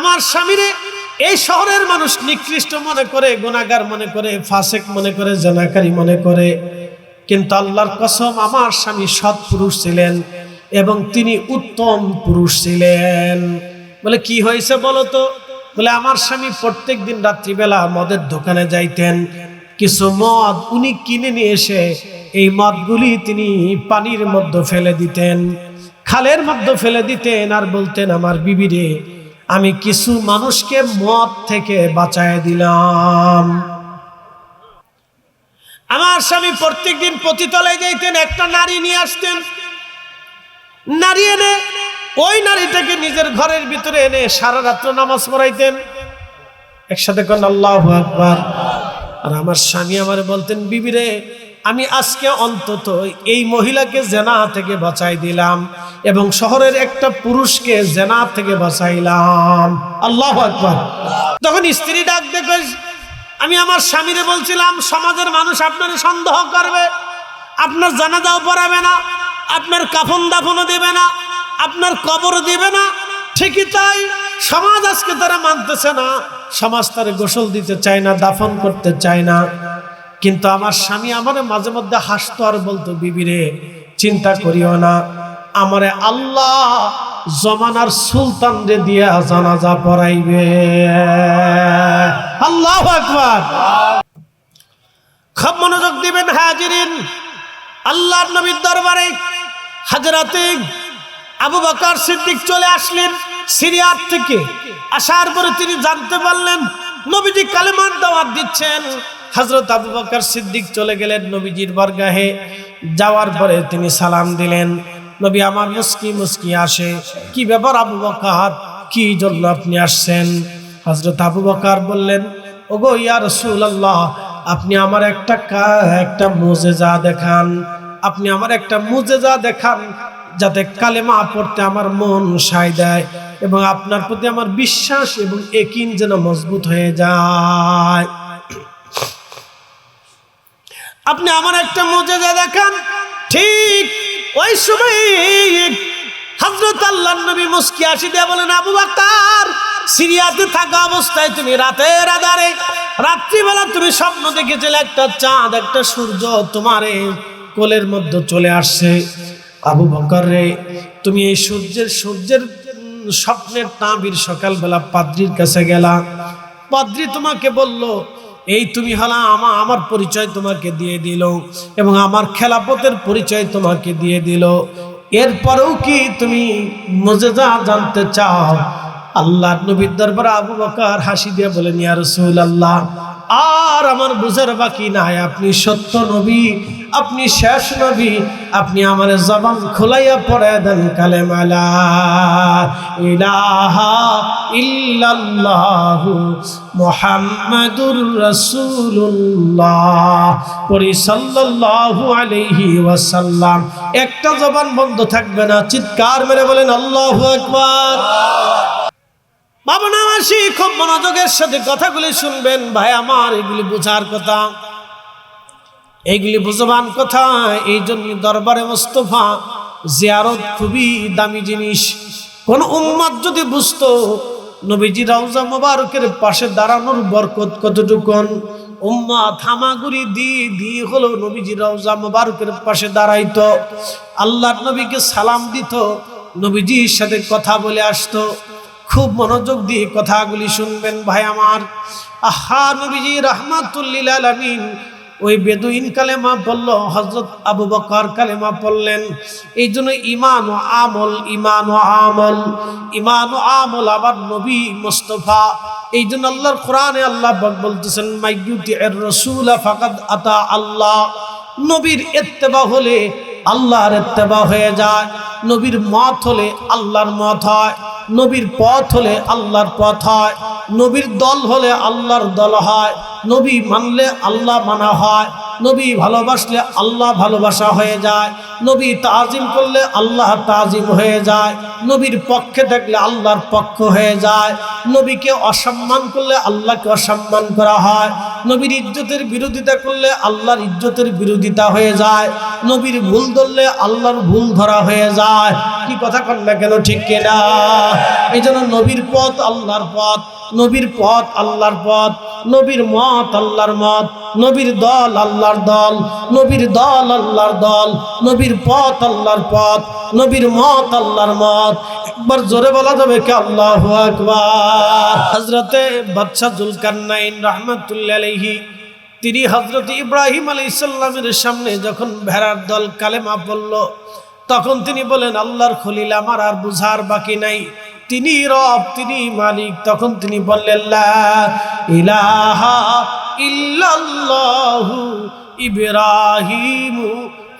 আমার স্বামীরে এই শহরের মানুষ নিকৃষ্ট মনে করে, গুনাহগার মনে করে, ফাসিক মনে করে, জানাকারী মনে করে, কিন্তু আল্লাহর কসম আমার স্বামী সৎ পুরুষ ছিলেন এবং তিনি উত্তম পুরুষ ছিলেন। বলে কি হয়েছে বলো তো? বলে আমার স্বামী প্রত্যেক দিন রাত্রিবেলা মদের দোকানে যাইতেন, কিছু মদ উনি কিনে নিয়ে এসে এই মদগুলি তিনি পানির মধ্যে ফেলে দিতেন, খালের মধ্যে ফেলে দিতেন, আর বলতেন আমার বিবিরে আমি কিছু মানুষকে মদ থেকে বাঁচায় দিলাম। আমার স্বামী প্রত্যেকদিন পতিতলায় যাইতেন, একটা নারী নিয়ে আসতেন, নারী এনে ওই নারীটাকে নিজের ঘরের ভিতরে এনে সারা রাত্র নামাজ পড়াইতেন। একসাথে কোন আল্লাহু আকবার। আর আমার স্বামী আমারে বলতেন বিবিরে আমি আজকে অন্তত এই মহিলাকে জেনা থেকে বাঁচাই দিলাম এবং শহরের একটা পুরুষকে জেনা থেকে বাঁচাইলাম। আল্লাহু আকবার। তখন স্ত্রী ডাক দেখে আমি আমার স্বামীরে বলছিলাম সমাজের মানুষ আপনার সন্দেহ করবে, আপনার জানাজাও পড়াবে না, আপনার কাফন দাফনও দেবে না, আপনার কবর দিবে না। ঠিকই তাই, সমাজ আজকে তারা মানতেছে না, সমাজ তারা গোসল দিতে চায় না, দাফন করতে চায় না। কিন্তু আমার স্বামী আমারে মাঝে মধ্যে হাসতো আর বলতো বিবিরে চিন্তা করিও না, আমারে আল্লাহ জমানার সুলতান রে দিয়া জানাজা পড়াইবে। আল্লাহু আকবার। খুব মনোযোগ দিবেন হাজিরিন। আল্লাহর নবীর দরবারে হযরতে আবু বকর সিদ্দিক চলে আসলেন সিরিয়া থেকে। আসার পরে তিনি জানতে পারলেন নবীজি কালেমার দাওয়াত দিচ্ছেন। হযরত আবু বকর সিদ্দিক চলে গেলেন নবীজির বরগাহে। যাওয়ার পরে তিনি সালাম দিলেন। নবী আমার মুস্কি মুস্কি আসে, কি ব্যাপার আবু বকর, কি জন্য আপনি আসছেন? হযরত আবু বকর বললেন ওগো ইয়া রাসূলুল্লাহ, আপনি আমার একটা মুজিজা দেখান, আপনি আমার একটা মুজিজা দেখান যাতে কালেমা পড়তে আমার মন সায় দেয় এবং আপনার প্রতি আমার বিশ্বাস এবং ইয়াকিন যেন মজবুত হয়ে যায়। আপনি আমার একটা মুজিজা দেখান। ঠিক ওই সময় হযরত আল্লাহর নবী মুস্কি হাসি দিয়ে বলেন আবু বকর, সিরিয়াতে থাকা অবস্থায় তুমি রাতের আধারে রাত্রিবেলা তুমি স্বপ্ন দেখেছিলে একটা চাঁদ একটা সূর্য তোমার কোলের মধ্যে চলে আসছে। আবু বকর রে, তুমি এই সূর্যের স্বপ্নের তাবির সকালবেলা পাদ্রীর কাছে গেলা, পাদ্রী তোমাকে বলল এই তুমি হলা আমার পরিচয় তোমাকে দিয়ে দিল এবং আমার খেলাফতের পরিচয় তোমাকে দিয়ে দিল, এরপরেও কি তুমি মুজিজা জানতে চাও? আল্লাহর নবীর দরবারে আবু বকর হাসি দিয়ে বলেন ইয়া রাসূলুল্লাহ, আর আমার বুঝার বাকি নাই, আপনি সত্য নবী, আপনি শেষ নবী, আপনি আমার জবান খোলাইয়া পড়ে দেন কালেমা লা ইলাহা ইল্লাল্লাহু মুহাম্মাদুর রাসূলুল্লাহ পড়ি সাল্লাল্লাহু আলাইহি ওয়াসাল্লাম। একটা জবান বন্ধ থাকবে না, চিৎকার মেরে বলেন আল্লাহু আকবার। বাবা নামাসি খুব মনোযোগের সাথে কথাগুলি শুনবেন ভাই আমার, এগুলি বোঝার কথা, এইগুলি বুঝবান কথা। এই জন্য দরবারে মুস্তাফা জিয়ারত খুবই দামি জিনিস। কোন উম্মত যদি বুঝতো নবীজি রওজা মুবারকের পাশে দাঁড়ানোর বরকত কতটুকুন, উম্মত হামাগুড়ি দিয়ে হলো নবীজি রওজা মুবারকের পাশে দাঁড়াইতো, আল্লাহর নবীকে সালাম দিত, নবীজির সাথে কথা বলে আসতো। খুব মনোযোগ দিয়ে কথাগুলি শুনবেন ভাই আমার। আহা, নবীজি রাহমাতুল লিল আলামিন ওই বেদুইন কালেমা পড়ল, হযরত আবু বকর কালেমা পড়লেন। এই জন্য ঈমান ও আমল, ঈমান ও আমল, ঈমান ও আমল আবার নবী মুস্তাফা। এই জন্য আল্লাহর কোরআনে আল্লাহ পাক বলতেছেন মাইয়ুতির রাসূল ফাকাদ আতা আল্লাহ। নবীর ইত্তেবা হলে আল্লাহর ইত্তেবা হয়ে যায়, নবীর মত হলে আল্লাহর মত হয়, নবীর পথ হলে আল্লাহর পথ হয়, নবীর দল হলে আল্লাহর দল হয়, নবী মানলে আল্লাহ মানা হয়, নবী ভালোবাসলে আল্লাহ ভালোবাসা হয়ে যায়, নবী তাজিম করলে আল্লাহ তাজিম হয়ে যায়, নবীর পক্ষে থাকলে আল্লাহর পক্ষ হয়ে যায়, নবীকে অসম্মান করলে আল্লাহকে অসম্মান করা হয়, নবীর ইজ্জতের বিরোধিতা করলে আল্লাহর ইজ্জতের বিরোধিতা হয়ে যায়, নবীর ভুল ধরলে আল্লাহর ভুল ধরা হয়ে যায়। কি কথা কন না কেন, ঠিক কিনা? এই জন্য নবীর পথ আল্লাহর পথ, নবীর পথ আল্লাহর পথ, নবীর মত আল্লাহর মত, নবীর দল আল্লাহর দল, নবীর দল আল্লাহর দল, নবীর পথ আল্লাহর পথ, নবীর মত আল্লাহর মত। একবার জোরে বলা যাবে কি আল্লাহু আকবার। হযরতে বাদশাহ জুলকারনাইন রাহমাতুল্লাহি আলাইহি তিনি হযরত ইব্রাহিম আলাইহিস সালামের সামনে যখন ভেড়ার দল কালেমা পড়ল, তখন তিনি বলেন, আল্লাহর খলিল, আমার আর বুঝার বাকি নাই, তিনি রব, তিনি মালিক। তখন তিনি বললেন, লা ইলাহা ইল্লাল্লাহু ইব্রাহিমু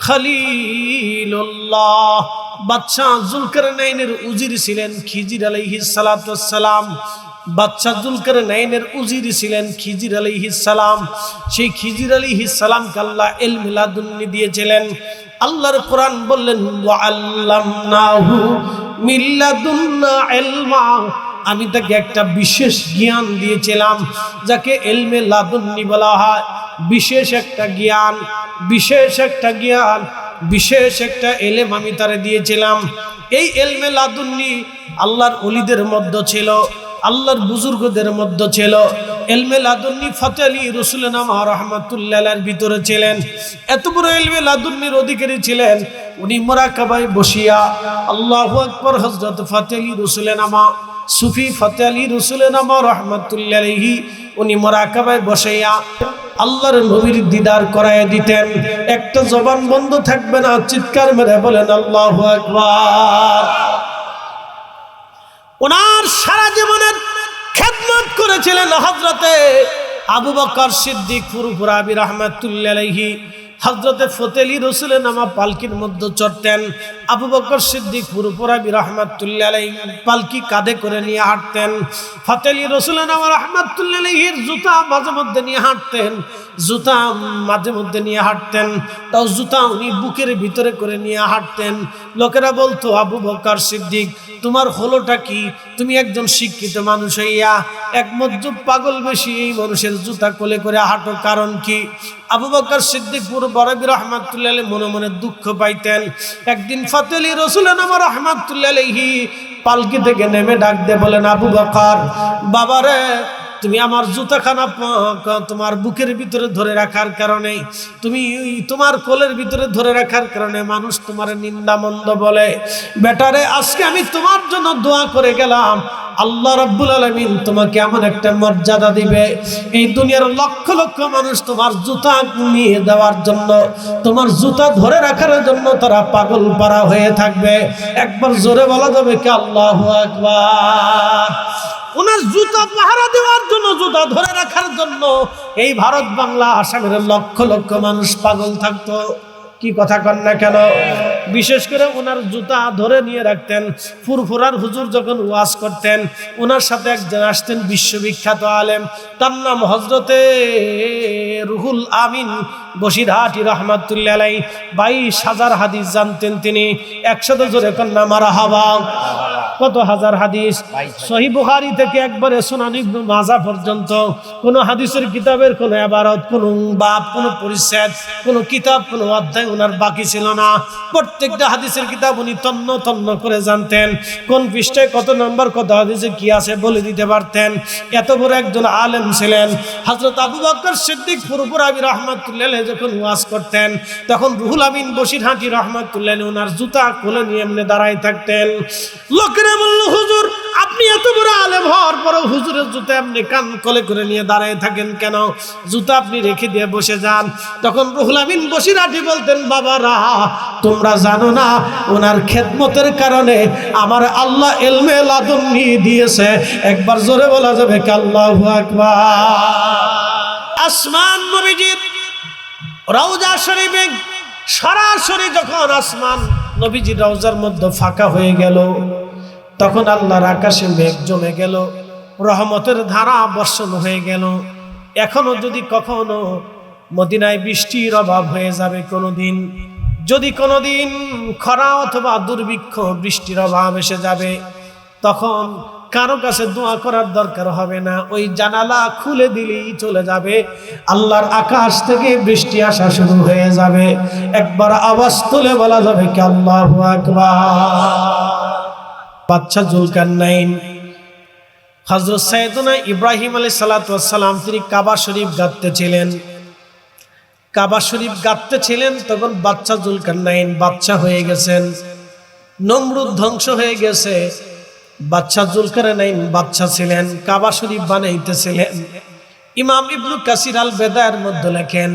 খলিলুল্লাহ। বাদশাহ জুলকারনাইনের উজির ছিলেন খিজির আলাইহিস সালাতু ওয়াস সালাম। বাদশাহ জুলকারনাইনের উজির ছিলেন খিজির আলাইহিস সালাম। সেই খিজির আলাইহিস সালামকে আল্লাহ ইলমে লাদুন্নি দিয়েছিলেন। আল্লাহর কোরআন বললেন, ওয়া আল্লামনাহু মিন লাদুন্না ইলমা, আমি তাকে একটা বিশেষ জ্ঞান দিয়েছিলাম, যাকে ইলমে লাদুন্নি বলা হয়। বিশেষ একটা জ্ঞান, বিশেষ একটা জ্ঞান, বিশেষ একটা ইলম আমি তারে দিয়েছিলাম। এই ইলমে লাদুন্নি আল্লাহর ওলিদের মধ্যে ছিল, আল্লাহর বুজুর্গদের মধ্যে ছিল। ইলমে লাদুন্নি ফতে আলী রসুলনামা রাহমাতুল্লাহ আলাইহির ভিতরে ছিলেন। এত বড় ইলমে লাদুন্নির অধিকারী ছিলেন উনি মুরাকাবায় বসিয়া আল্লাহু আকবার। হযরত ফতে আলী রসুলনামা সুফি ফতে আলী রসুলনামা রাহমাতুল্লাহ আলাইহি উনি মুরাকাবায় বসিয়া আল্লাহর নবীর দিদার করায় দিতেন। একটা জবান বন্ধ থাকবে না, চিৎকার মেরে বলেন আল্লাহু আকবার। ওনার সারা জীবনের খেদমত করেছিলেন হযরতে আবু বকর সিদ্দিক ফুরফুরাবি রাহমাতুল্লাহি আলাইহি। হযরতে ফতে আলী রসুলনামা পালকির মধ্যে চড়তেন, আবু বকর সিদ্দিক ফুরফুরাবি রাহমাতুল্লাহি আলাইহি পালকি কাঁধে করে নিয়ে হাঁটতেন। ফতে আলী রসুলনামা রাহমাতুল্লাহি আলাইহির জুতা মাঝে মধ্যে নিয়ে হাঁটতেন, জুতা মাঝে মধ্যে নিয়ে হাঁটতেন, তাও জুতা উনি বুকের ভিতরে করে নিয়ে হাঁটতেন। লোকেরা বলতো, আবু বকর সিদ্দিক তোমার হলোটা কি? তুমি একজন শিক্ষিত মানুষ হইয়া এক মজ্জুব পাগল বেশি এই মানুষের জুতা কোলে করে হাঁটো, কারণ কি? আবু বকর সিদ্দিক ফুরফুরাবি রাহমাতুল্লাহি আলাইহি মনে মনে দুঃখ পাইতেন। একদিন ফতে আলী রসুলনামা রাহমাতুল্লাহি আলাইহি পালকি থেকে নেমে ডাক দিয়ে বলেন, আবু বকর বাবারে, তুমি আমার জুতাখানা তোমার বুকের ভিতরে ধরে রাখার কারণে, তুমি তোমার কোলের ভিতরে ধরে রাখার কারণে মানুষ তোমার নিন্দা মন্দ বলে। বেটারে, আজকে আমি তোমার জন্য দোয়া করে গেলাম, আল্লাহ রাব্বুল আলামিন তোমাকে এমন একটা মর্যাদা দিবে, এই দুনিয়ার লক্ষ লক্ষ মানুষ তোমার জুতা নিয়ে দেওয়ার জন্য, তোমার জুতা ধরে রাখার জন্য তারা পাগল পারা হয়ে থাকবে। একবার জোরে বলা যাবে কি আল্লাহু আকবার। ওনার জুতা পাহারা দেওয়ার জন্য, জুতা ধরে রাখার জন্য এই ভারত বাংলা আসামের লক্ষ লক্ষ মানুষ পাগল থাকতো। কি কথা কন না কেন? বিশেষ করে ওনার জুতা ধরে নিয়ে রাখতেন। ফুরফুরার হুজুর যখন ওয়াজ করতেন, ওনার সাথে একজন আসতেন বিশ্ববিখ্যাত আলেম, তার নাম হযরতে রুহুল আমিন বসিরহাটি রাহমাতুল্লাহি আলাইহি। 22,000 হাদিস জানতেন তিনি। 100 জোরে কন্যা মারহাবা। কত হাজার হাদিস? সহিহ বুখারী থেকে একবারে সুনান ইবনে মাজাহ পর্যন্ত কোন হাদিসের কিতাবের কোন ইবারত, কোন বাব, কোন পরিচ্ছেদ, কোন কিতাব, কোন অধ্যায় ওনার বাকি ছিল না। প্রত্যেকটা হাদিসের কিতাব উনি তন্ন তন্ন করে জানতেন। কোন পৃষ্ঠায় কত নাম্বার, কত হাদিসে কি আছে বলে দিতে পারতেন। এত বড় একজন আলেম ছিলেন। হযরত আবু বকর সিদ্দিক ফুরফুরাবি রাহমাতুল্লাহি আলাইহি যখন ওয়াজ করতেন, তখন রুহুল আমিন বসিরহাটি রাহমাতুল্লাহি আলাইহি ওনার জুতা কোলে নিয়ে এমনি দাঁড়ায় থাকতেন। লোকেরা বলল, হুজুর আপনি এত বড় আলেম হওয়ার পরও হুজুরের জুতা এমনি কান কোলে করে নিয়ে দাঁড়ায় থাকেন কেন? জুতা আপনি রেখে দিয়ে বসে যান। তখন রুহুল আমিন বসিরহাটি বলতেন, বাবারা তোমরা জানো না, ওনার খেদমতের কারণে আমার আল্লাহ ইলমে লাদুন্নি দিয়েছে। একবার জোরে বলা যাবে কি আল্লাহু আকবার। আসমান নবীজির রওজা শরীফে সরাসরি যখন আসমান নবীজির রওজার মধ্যে ফাঁকা হয়ে গেল, তখন আল্লাহর আকাশে মেঘ জমে গেল, রহমতের ধারা বর্ষণ হয়ে গেল। এখনো যদি কখনো মদিনায় বৃষ্টির অভাব হয়ে যাবে কোনোদিন। যদি কোনোদিন খরা অথবা দুর্ভিক্ষ বৃষ্টির অভাব এসে যাবে, তখন কারো কাছে দোয়া করার দরকার হবে না, ওই জানালা খুলে দিলেই চলে যাবে, আল্লাহর আকাশ থেকে বৃষ্টি আসা শুরু হয়ে যাবে। একবার আওয়াজ তুলে বলা যাবে কি আল্লাহু আকবার। বাদশা জুলকারনাইন হযরত সাইয়েদনা ইব্রাহিম আলাইহিস সালাতু ওয়াস সালাম তিনি কাবা শরীফ গাঁথতেছিলেন। কাবা শরীফ গাঁথতেছিলেন, তখন বাদশা জুলকারনাইন বাদশা হয়ে গেছেন, নমরুদ ধ্বংস হয়ে গেছে, বাদশা জুলকারনাইন বাদশা ছিলেন, কাবা শরীফ বানাইতেছিলেন। ইমাম ইবনু কাসির আল বেদায়ের মধ্যে লেখেন,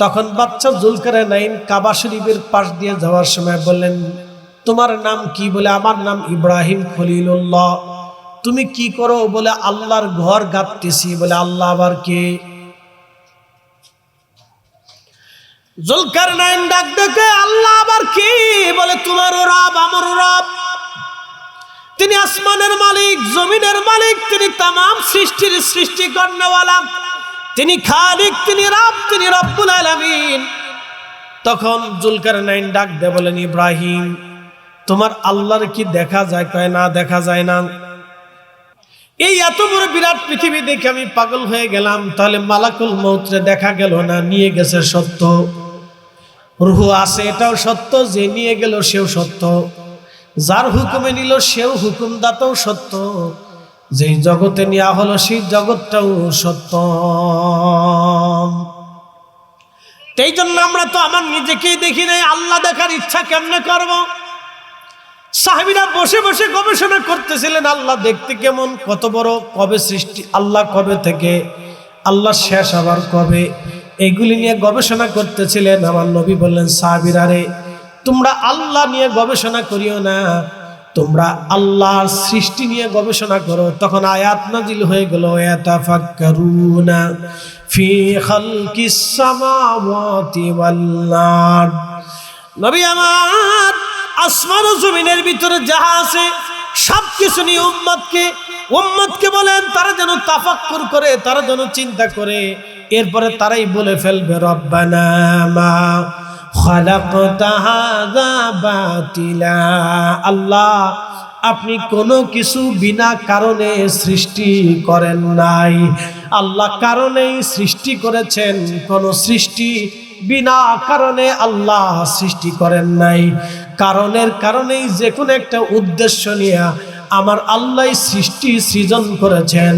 তখন বাদশা জুলকারনাইন কাবা শরীফের পাশ দিয়ে যাওয়ার সময় বললেন, তোমার নাম কি? বলে আমার নাম ইব্রাহিম খলিলুল্লাহ। তুমি কি করো? বলে আল্লাহর ঘর গাঁথতেছি। বলে আল্লাহ আবার কে? জুলকারনাইন ডাক দেখে, আল্লাহ আবার কি? বলে তোমারও রব আমারও রব। তিনি আসমানের মালিক, জমিনের মালিক, তিনি तमाम সৃষ্টির সৃষ্টি করনেওয়ালা, তিনি খালিক, তিনি রব, তিনি রব্বুল আলামিন। তখন জুলকারনাইন ডাক দে বলেন, ইব্রাহিম তোমার আল্লাহর কি দেখা যায়? কয় না, দেখা যায় না। এই এত বড় বিরাট পৃথিবী দেখে আমি পাগল হয়ে গেলাম, তাহলে মালাকুল মউতরে দেখা গেল না, নিয়ে গেছে সত্য, রূহ আছে এটাও সত্য, যে নিয়ে গেল সেও সত্য, যার হুকুমে নিল সেও হুকুমদাতাও সত্য, যেই জগতে নেওয়া হলো সেই জগৎটাও সত্য। এই জন্য আমরা তো আমার নিজেকেই দেখি নাই, আল্লাহ দেখার ইচ্ছা কেমনে করব? সাহাবীরা বসে বসে গবেষণা করতেছিলেন, আল্লাহ দেখতে কেমন, কত বড়, কবে সৃষ্টি, আল্লাহ কবে থেকে, আল্লাহ শেষ আবার কবে, এগুলি নিয়ে গবেষণা করতেছিলেন। আমার নবী বললেন, সাহাবীরা রে, তোমরা আল্লাহ নিয়ে গবেষণা করিও না, তোমরা আল্লাহর সৃষ্টি নিয়ে গবেষণা করো। তখন আয়াত নাজিল হয়ে গেল, ইয়াতাফাক্কারুনা ফি খালকিস সামাওয়াতি ওয়াল আরদ। নবী আমার, আসমান ও জমিনের ভিতরে যাহা আছে সবকিছু নিয়ে উম্মতকে বলেন, তারা যেন তাফাক্কুর করে, তারা যেন চিন্তা করে, এরপরে তারাই বলে ফেলবে, রব্বানা মা খালাকতা হাযা বাতিলা। আল্লাহ আপনি কোনো কিছু বিনা কারণে সৃষ্টি করেন নাই, আল্লাহ কারণেই সৃষ্টি করেছেন, কোনো সৃষ্টি বিনা কারণে আল্লাহ সৃষ্টি করেন নাই। কারণের কারণেই যে কোনো একটা উদ্দেশ্য নিয়ে আমার আল্লাহ সৃষ্টি সৃজন করেছেন।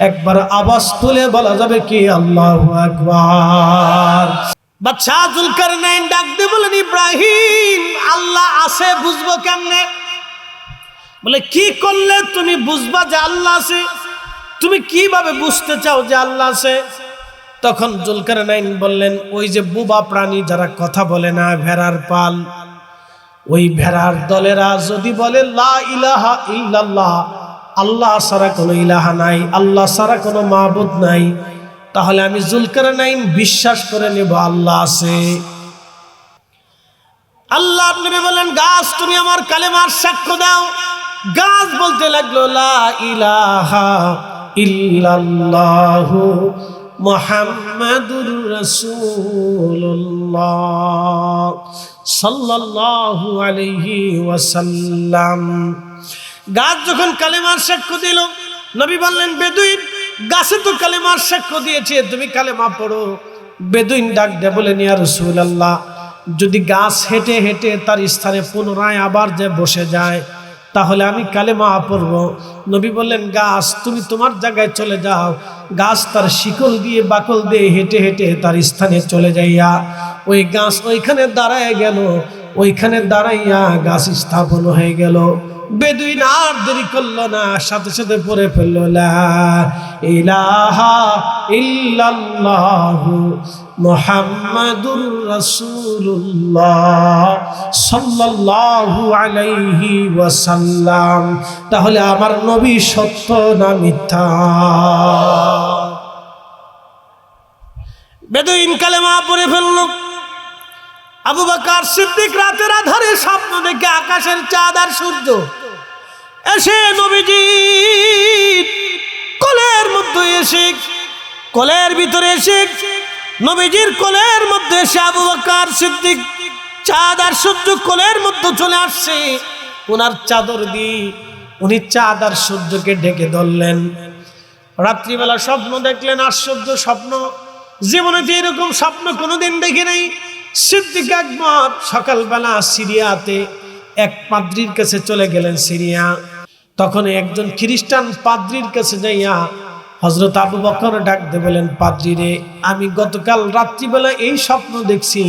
একবার আওয়াজ তুলে বলা যাবে কি আল্লাহু আকবার। বাদশা জুলকারনাইন ডাক দিয়ে বলেন, ইব্রাহিম আল্লাহ আছে বুঝবো কেমনে? বলে কি করলে তুমি বুঝবা যে আল্লাহ আছে? তুমি কিভাবে বুঝতে চাও যে আল্লাহ আছে? তখন জুলকারনাইন বললেন, ওই যে বুবা প্রাণী যারা কথা বলে না, ভেড়ার পাল, ওই ভেড়ার দলেরা যদি বলে লা ইলাহা ইল্লাল্লাহ, আল্লাহ ছাড়া কোনো ইলাহা নাই, আল্লাহ ছাড়া কোনো মাবুদ নাই, তাহলে আমি জুলকারনাইন বিশ্বাস করে নেব আল্লাহ আছে। আল্লাহর নবী বলেন, গাছ তুমি আমার কালেমার সাক্ষ্য দাও। গাছ বলতে লাগলো, লা ইলাহা ইল্লাল্লাহু মুহাম্মাদুর রাসূলুল্লাহ সাল্লাল্লাহু আলাইহি ওয়াসাল্লাম। গাছ যখন কালেমার সাক্ষ্য দিল, নবী বললেন, বেদুইন গাছে তো কালেমার সাক্ষ্য দিয়েছে, তুমি কালেমা পড়ো। বেদুইন ডাক দেয়া বলেন, ইয়া রাসূলুল্লাহ, যদি গাছ হেঁটে হেঁটে তার স্থানে পুনরায় আবার যে বসে যায়, তাহলে আমি কালেমা পড়ব। নবী বললেন, গাছ তুমি তোমার জায়গায় চলে যাও। গাছ তার শিকল দিয়ে বাকল দিয়ে হেঁটে হেঁটে তার স্থানে চলে যাইয়া ওই গাছ ওইখানে দাঁড়ায় গেল, ওইখানে দাঁড়াইয়া গাছ স্থাপন হয়ে গেল। বেদুইন আর দেরি করলো না, সাথে সাথে পড়ে ফেলল, লা ইলাহা ইল্লাল্লাহু মুহাম্মাদুর রাসূলুল্লাহ সাল্লাল্লাহু আলাইহি ওয়াসাল্লাম। তাহলে আমার নবী সত্য না মিথ্যা? বেদুইন কালেমা পড়ে ফেলল। আবু বকর সিদ্দিক রাতের আধারে স্বপ্ন দেখে আকাশের চাঁদ আর সূর্য এসে নবীজি কোলের মধ্যে এসে, কোলের ভিতরে এসে নবীজির কোলের মধ্যে এসে আবু বকর সিদ্দিক চাঁদ আর সূর্য কোলের মধ্যে চলে আসছে, ওনার চাদর দিয়ে উনি চাঁদ আর সূর্যকে ঢেকে ধরলেন। রাত্রিবেলা স্বপ্ন দেখলেন, আশ্চর্য স্বপ্ন, জীবনে যে এরকম স্বপ্ন কোনোদিন দেখি নাই। সিদ্দিক আকবর সকালবেলা সিরিয়াতে এক পাদ্রীর কাছে চলে গেলেন সিরিয়া। তখন একজন খ্রিস্টান পাদ্রীর কাছে যাইয়া হযরত আবু বকর ডাক দিয়ে বলেন, পাদ্রী রে, আমি গতকাল রাত্রিবেলা এই স্বপ্ন দেখছি,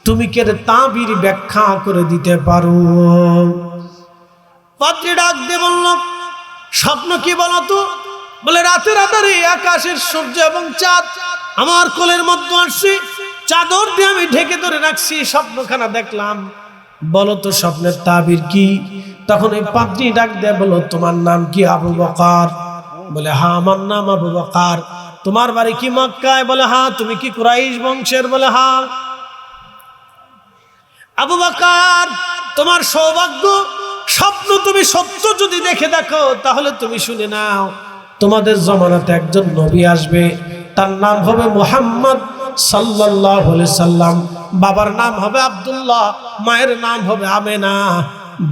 তুমি কি এর তাবির ব্যাখ্যা করে দিতে পারো? পাদ্রী ডাক দিয়ে বলল, স্বপ্ন কি বলো তো? বলে, রাতের আধারে আকাশের সূর্য এবং চাঁদ আমার কোলের মধ্যে আসছে, চাদর দিয়ে আমি ঢেকে ধরে রাখছি, স্বপ্নখানা দেখলাম, বলো তো স্বপ্নের তাবির কি? তখন এই পাদ্রী ডাক দেয়া বলো, তোমার নাম কি? আবু বকর। বলে, হ্যাঁ আমার নাম আবু বকর। তোমার বাড়ি কি মক্কায়? বলে, হ্যাঁ। তুমি কি কুরাইশ বংশের? বলে, হ্যাঁ। আবু বকর, তোমার সৌভাগ্য, স্বপ্ন তুমি সত্য যদি দেখে দেখো তাহলে তুমি শুনে নাও, তোমাদের জমানাতে একজন নবী আসবে, তার নাম হবে মুহাম্মদ সাল্লাল্লাহু আলাইহি সাল্লাম। বাবার নাম হবে আব্দুল্লাহ, মায়ের নাম হবে আমেনা।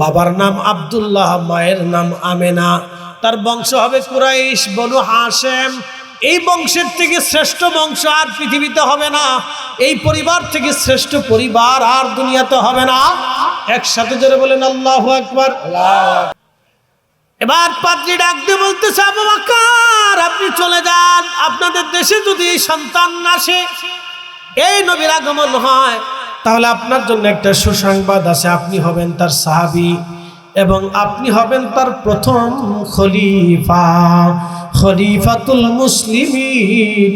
বাবার নাম আব্দুল্লাহ, মায়ের নাম আমেনা। তার বংশ হবে কুরাইশ, বনু হাশেম। এই বংশের থেকে শ্রেষ্ঠ বংশ আর পৃথিবীতে হবে না, এই পরিবার থেকে শ্রেষ্ঠ পরিবার আর দুনিয়াতে হবে না। একসাথে জোরে বলেন আল্লাহু আকবার। এবার পাদ্রী ডাক দিয়ে বলতেছে, আবু বকর আপনি চলে যান, আপনাদের দেশে যদি সন্তান আসে, এই নবীর আগমন হয়, তাহলে আপনার জন্য একটা সুসংবাদ আছে, আপনি হবেন তার সাহাবী এবং আপনি হবেন তার প্রথম খলিফা, খলিফাতুল মুসলিমিন।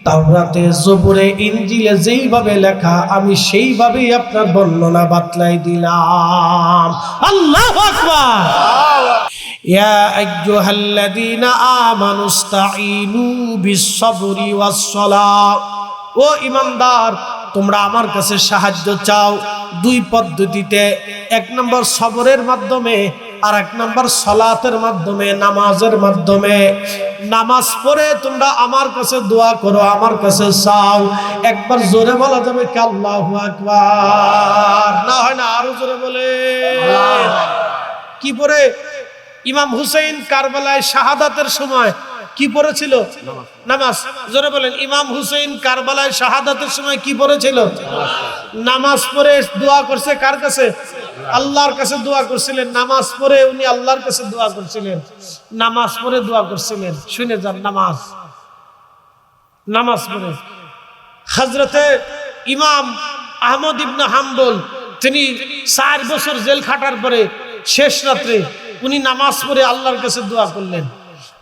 তাওরাতে, জবুরে, ইনজিলে যেইভাবে লেখা আমি সেইভাবেই আপনার বর্ণনা বাতলাই দিলাম। আল্লাহু আকবার। ইয়া আইয়ুহাল্লাযীনা আমানুস্তাঈনু বিস-সাবরি ওয়াস-সালাহ। ও ঈমানদার, তোমরা আমার কাছে সাহায্য চাও দুই পদ্ধতিতে। এক নম্বর সবরের মাধ্যমে, আর এক নম্বর সালাতের মাধ্যমে, নামাজের মাধ্যমে। নামাজ পড়ে তোমরা আমার কাছে দোয়া করো, আমার কাছে চাও। একবার জোরে বলা যাবে কি আল্লাহু আকবার? না হয় না, আরো জোরে বলে। কি পড়ে? ইমাম হুসাইন কারবালায় শাহাদাতের সময় কি পড়েছিল? নামাজ। জোরে বলেন। ইমাম হুসাইন কারবালায় শাহাদাতের সময় কি পড়েছিল? নামাজ পড়ে দোয়া করছে কার কাছে? আল্লাহর কাছে দোয়া করছিলেন। নামাজ পড়ে উনি আল্লাহর কাছে দোয়া করছিলেন, নামাজ পড়ে দোয়া করছিলেন। শুনে যান, নামাজ পড়ে। হযরতে ইমাম আহমদ ইবনে হাম্বল, তিনি 4 বছর জেল খাটার পরে শেষ রাত্রে উনি নামাজ পড়ে আল্লাহর কাছে দোয়া করলেন।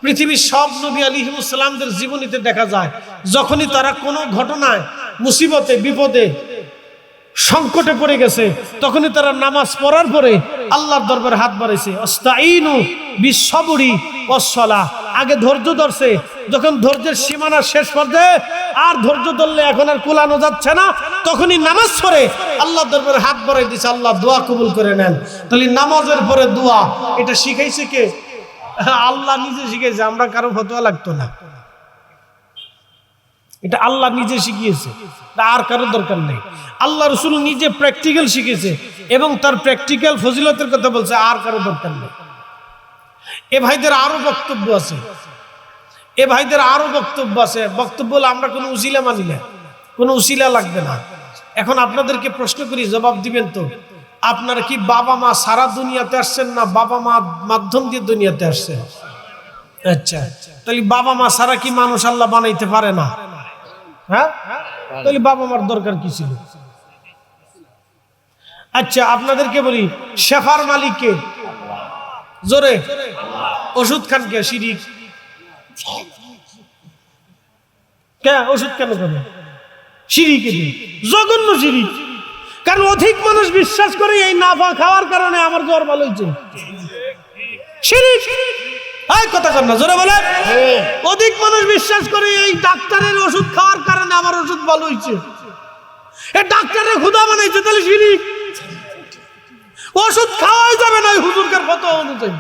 পৃথিবীর সব নবী আলাইহিস সালামদের জীবনীতে দেখা যায়, যখনই তারা কোনো ঘটনায়, মুসিবতে, বিপদে, সংকটে পড়ে গেছে, তখনই তারা নামাজ পড়ার পরে আল্লাহর দরবারে হাত বাড়াইছে। আস্তাঈনু বিস-সাবরি ওয়াস-সালাহ। আগে ধৈর্য ধরছে, যখন ধৈর্যের সীমানা শেষ পর্যায়ে আর ধৈর্য ধরলে এখন আর কুলানো যাচ্ছে না, তখনই নামাজ পড়ে আল্লাহর দরবারে হাত বাড়াই দিছে, আল্লাহ দোয়া কবুল করে নেন। তাহলে নামাজের পরে দোয়া, এটা শিখাইছে কে? আল্লাহ নিজে শিখাইছে, আমরা কারো ফতোয়া লাগতো না। এটা আল্লাহ নিজে শিখিয়েছে, আর কারো দরকার নেই। আল্লাহ রাসূল নিজে প্র্যাকটিক্যাল শিখেছে এবং তার প্র্যাকটিক্যাল ফজিলতের কথা বলছে, আর কারো দরকার নেই। এ ভাইদের আরো বক্তব্য আছে, বক্তব্য হলো আমরা কোনো উসিলা মানি না, কোনো উসিলা লাগবে না। এখন আপনাদেরকে প্রশ্ন করি, জবাব দিবেন তো? আপনারা কি বাবা মা সারা দুনিয়াতে আসছেন, না বাবা মা মাধ্যম দিয়ে দুনিয়াতে আসছেন? আচ্ছা, তাহলে বাবা মা সারা কি মানুষ আল্লাহ বানাইতে পারে না? হ্যাঁ, তাহলে বাবা মার দরকার কি ছিল? আচ্ছা, আপনাদেরকে বলি, শেফার মালিক কে? জোরে। ওষুধ খান কে? শিরিক। কে ওষুধ কেন খাবে? শিরিক, জঘন্য শিরিক। কারণ অধিক মানুষ বিশ্বাস করে এই নাফা খাওয়ার কারণে আমার জ্বর ভালো হয়েছে। শিরিক। এই কথা কর না, জোরে বলে। অধিক মানুষ বিশ্বাস করে এই ডাক্তারের ওষুধ খাওয়ার কারণে আমার ওষুধ ভালো হয়েছে। এই ডাক্তারের খুদা বানাইছে, তাহলে শিরিক। ওষুধ খাওয়াই যাবে না হুজুরের ফতোয়া অনুযায়ী,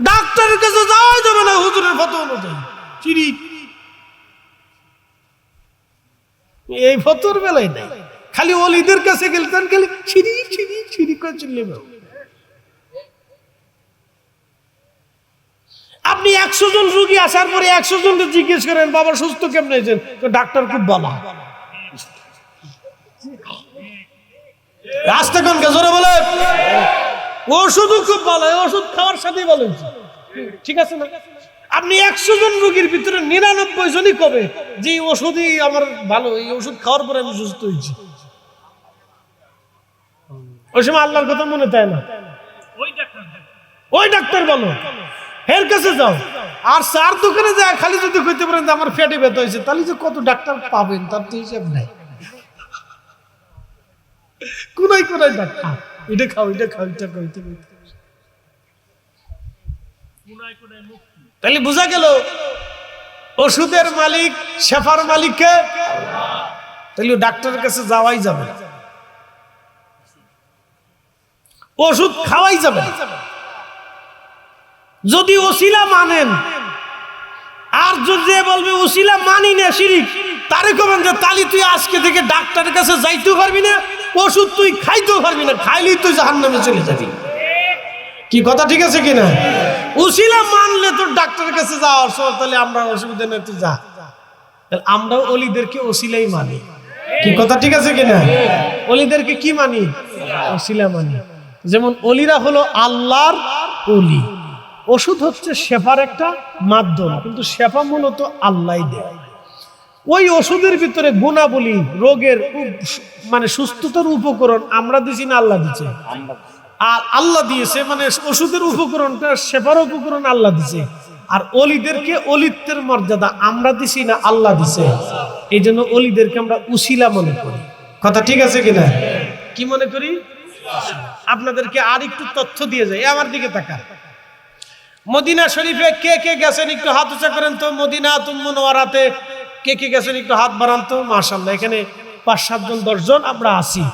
ডাক্তারের কাছে যাওয়াই যাবে না হুজুরের ফতোয়া অনুযায়ী, শিরিক। এই ফতর বেলায় নাই, খালি ওলিদের কাছে গেলতেন, খালি সিঁড়ি সিঁড়ি সিঁড়ি করে চললে। আপনি 100 জন রোগী আসার পরে 100 জনকে জিজ্ঞেস করেন বাবা সুস্থ কেমন হয়েছেন, ডাক্তার খুব ভালো। রাস্তা কোন জোরে বলে ওষুধও খুব ভালো, ওষুধ খাওয়ার সাথেই বলেন, ঠিক আছে না? আপনি 100 জন রোগীর ভিতরে 99 জনই কবে যে ওষুধই আমার ভালো, এই ওষুধ খাওয়ার পরে আমি সুস্থ হয়েছি। ওই সময় আল্লাহর কথা মনে তাই না, ওই ডাক্তার বলো, এর কাছে যাও। আর চার দোকানে যায় খালি যদি কইতে পারেন যে আমার পেটে ব্যথা হয়েছে, তাহলে যে কত ডাক্তার পাবেন তার তো হিসাব নাই। কোনাই কোনাই ডাক্তার, এটা খাও এটা খাও এটা খাও এটা খাও। তাহলে বোঝা গেল ওষুধের মালিক শেফার মালিককে, তাহলে ডাক্তারের কাছে যাওয়াই যাবে, ওষুধ খাওয়াই যাবে যদি ওসিলা মানেন। আর যদি বলবে ওসিলা মানি না শিরিক, তারে কবেন যে তালি তুই আজকে থেকে ডাক্তারের কাছে যাইতেও পারবি না, ওষুধ তুই খাইতেও পারবি না, খাইলেই তুই জাহান্নামে চলে যাবি। কি কথা ঠিক আছে কিনা? উসিলা মানলে তোর ডাক্তারের কাছে যাওয়ার সময় তাহলে আমরা অসুবিধা নেই, তুই যা। আমরাও অলিদেরকে ওসিলাই মানি। কি কথা ঠিক আছে কিনা? অলিদেরকে কি মানি? ওসিলা মানি। যেমন অলিরা হলো আল্লাহর অলি, ওষুধ হচ্ছে শেফার একটা মাধ্যম, কিন্তু শেফা মূলত আল্লাহই দেয়। ওই ওষুধের ভিতরে গুণাবলী, রোগের মানে সুস্থতার উপকরণ আমরা দিছি না আল্লাহ দিচ্ছে? আর আল্লাহ দিয়েছে, মানে ওষুধের উপকরণটা শেফার উপকরণ আল্লাহ দিছে। আর অলিদেরকে অলিত্বের মর্যাদা আমরা দিছি না আল্লাহ দিছে? এই জন্য অলিদেরকে আমরা উসিলা মনে করি। কথা ঠিক আছে কিনা? কি মনে করি? আপনাদেরকে আর একটু তথ্য দিয়ে যাই, আমার দিকে তাকান। মদিনা শরীফে কে কে গেছেন একটু হাত উঁচা করেন তো। মদিনাতুল মুনাওয়ারাতে কে কে গেছেন একটু হাত বাড়ান তো। মাশাআল্লাহ, এখানে 5-7 জন 10 জন আমরা আছি।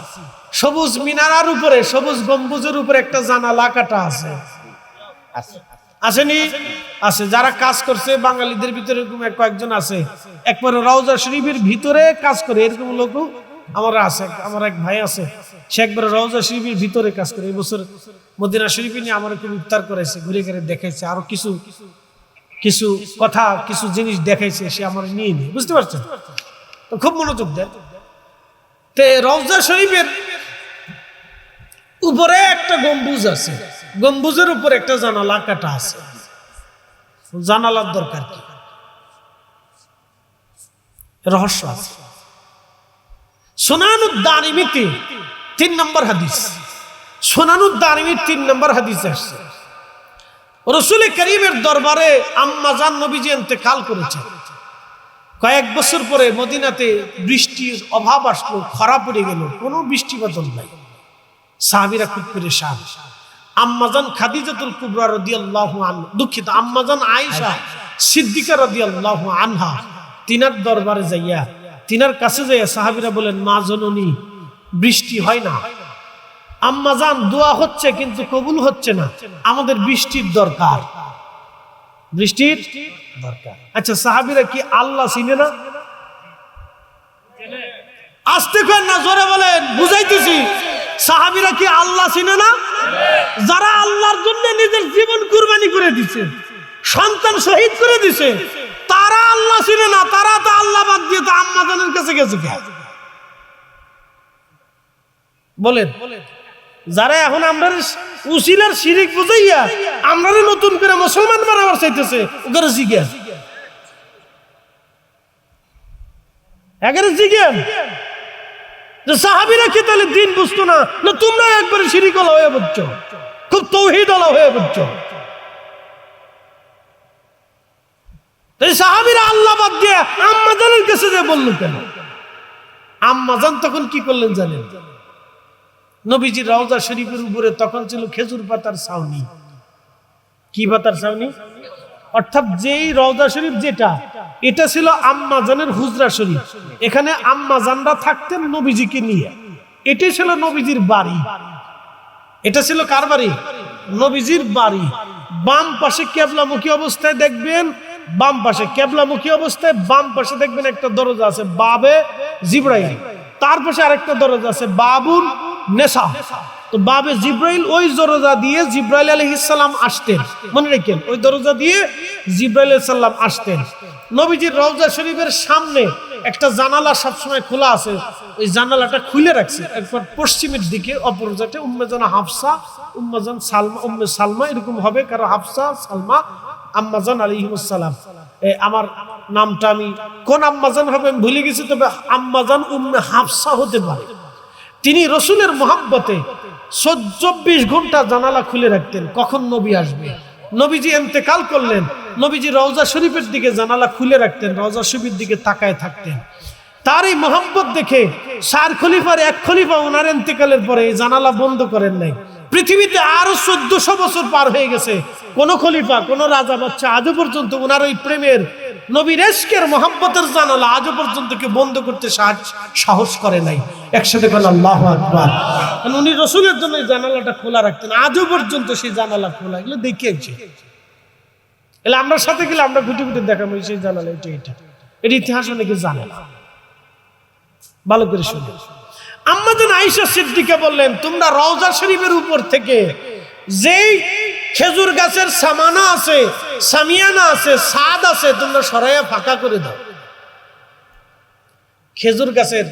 সবুজ মিনারার উপরে, সবুজ গম্বুজের উপরে একটা জানালা কাটা আছে, আসেনি? আছে। যারা কাজ করছে বাঙালিদের ভিতরে এরকম কয়েকজন আছে, একবারে রওজা শরীফের ভিতরে কাজ করে, এরকম লোকও আমরা আছে। আমার এক ভাই আছে, সে একবারে রওজা শরীফের ভিতরে কাজ করে। এই বছর মদিনা শরীফে নিয়ে আমার খুব ইফতার করেছে, ঘুরে ঘুরে দেখাইছে, আরো কিছু কিছু কথা কিছু জিনিস দেখাইছে, সে আমার নিয়ে নিয়ে, বুঝতে পারছেন তো? খুব মনোযোগ দেন। তে রওজা শরীফের উপরে একটা গম্বুজ আছে, গম্বুজের উপরে একটা জানালা কাটা আছে। জানালার দরকার কি? রহস্য আছে। সুনানুদ দারিমিতে 3 নম্বর হাদিস, সুনানুদ দারিমির 3 নম্বর হাদিস আসছে, রাসূল করিমের দরবারে আম্মা জান নবীজি ইন্তেকাল করেছে। কয়েক বছর পরে মদিনাতে বৃষ্টির অভাব আসলো, খরা পড়ে গেল, কোনো বৃষ্টি বাদল নাই। সাহাবীরা খুব পেরেশান। আম্মাজান খাদিজাতুল কুবরা রাদিয়াল্লাহু আনহা, দুঃখিত, আম্মাজান আয়েশা সিদ্দিকা রাদিয়াল্লাহু আনহা, তিনার দরবারে যাইয়া, তিনার কাছে যাইয়া সাহাবীরা বলেন, মা জননী, বৃষ্টি হয় না, আম্মাজান দোয়া হচ্ছে কিন্তু কবুল হচ্ছে না, আমাদের বৃষ্টির দরকার, বৃষ্টির দরকার। আচ্ছা, সাহাবীরা কি আল্লাহ চিনে না? আস্তে করেন না, জোরে বলেন, বুঝাইতেছি। সাহাবীরা কি আল্লাহ চিনে না? যারা আল্লাহর জন্য নিজের জীবন কুরবানি করে দিছে, সন্তান শহীদ করে দিছে, তারা আল্লাহ চিনে না? তারা তো আল্লাহ বাদ দিয়ে তো আম্মাজানের কাছে গেছে। বলেন, যারা এখন আমরা উসিলার শিরিক বুঝাইয়া আমরা নতুন করে মুসলমান বানাবার চাইতেছে, ওখানে জিজ্ঞেস এগারে জিজ্ঞেস যে সাহাবীরা কি তাহলে দিন বুঝতো না? না তোমরা একবারে শিরিক ওয়ালা হয়ে পড়ছো, খুব তাওহীদ ওয়ালা হয়ে পড়ছো। এই সাহাবীরা আল্লাহ বাদ দিয়ে আম্মাজানের কাছে যে বলল কেন? আম্মাজান তখন কি করলেন জানেন? নবীজির রওজা শরীফের উপরে তখন ছিল খেজুর পাতার ছাউনি। কি পাতার ছাউনি? অর্থাৎ যেই রওজা শরীফ যেটা, এটা ছিল আম্মাজানের হুজরা শরীফ। এখানে আম্মাজানরা থাকতেন নবীজিকে নিয়ে। এটাই ছিল নবীজির বাড়ি। এটা ছিল কার বাড়ি? নবীজির বাড়ি। বাম পাশে কেবলামুখী অবস্থায় দেখবেন, বাম পাশে কেবলামুখী অবস্থায় বাম পাশে দেখবেন একটা দরজা আছে, বাবে জিব্রাইল, তার পাশে আরেকটা দরজা আছে বাবুল নেসা। তো বাবে জিব্রাইল, ওই দরজা দিয়ে জিব্রাইল আলাইহিস সালাম আসতেন। মনে রাখেন, ওই দরজা দিয়ে জিব্রাইল আলাইহিস সালাম আসতেন। নবীজির রওজা শরীফের সামনে একটা জানালা সবসময় খোলা আছে, ওই জানালাটা খুলে রাখছে একবার পশ্চিমের দিকে, অপরজাটে উম্মে জান হাফসা, উম্মে জান সালমা, উম্মে সালমা এরকম হবে, কারণ হাফসা সালমা আম্মাজান আলাইহিমুস সালাম। আমার নামটা আমি কোন আম্মাজান হবে আমি ভুলে গেছি, তবে আম্মাজান উম্মে হাফসা হতে পারে। তিনি রসুলের মোহাব্বতে 24 ঘন্টা জানালা খুলে রাখতেন, কখন নবী আসবে। নবীজি ইন্তেকাল করলেন, নবীজি রওজা শরীফের দিকে জানালা খুলে রাখতেন, রওজা শরীফের দিকে তাকায় থাকতেন। তার এই মোহাব্বত দেখে 4 খলিফার 1 খলিফা ওনার ইন্তেকালের পরে এই জানালা বন্ধ করেন নাই। পৃথিবীতে আরো 1400 বছর পার হয়ে গেছে, কোন খলিফা, কোন রাজা বাচ্চা আজও পর্যন্ত ওনার ওই প্রেমের নবীর ইশকের মোহাব্বতের জানালা আজও পর্যন্ত কেউ বন্ধ করতে সাহস করে নাই। একসাথে বলেন আল্লাহু আকবার। কারণ উনি রসুলের জন্য এই জানালাটা খোলা রাখতেন, আজও পর্যন্ত সেই জানালা খোলা। এগুলো দেখিয়েছে, এলে আমরা সাথে গেলে আমরা গুটি গুটি দেখাবো সেই জানালা এটা এটা, এর ইতিহাস অনেকে জানে না। ভালো করে শুনে, আম্মা জান আয়েশা সিদ্দিকা বললেন, তোমরা রওজা শরীফের উপর থেকে যেই খেজুর গাছের সামানা আছে, সামিয়ানা আছে, ছাদ আছে, তোমরা সরাইয়া ফাঁকা করে দাও। খেজুর গাছের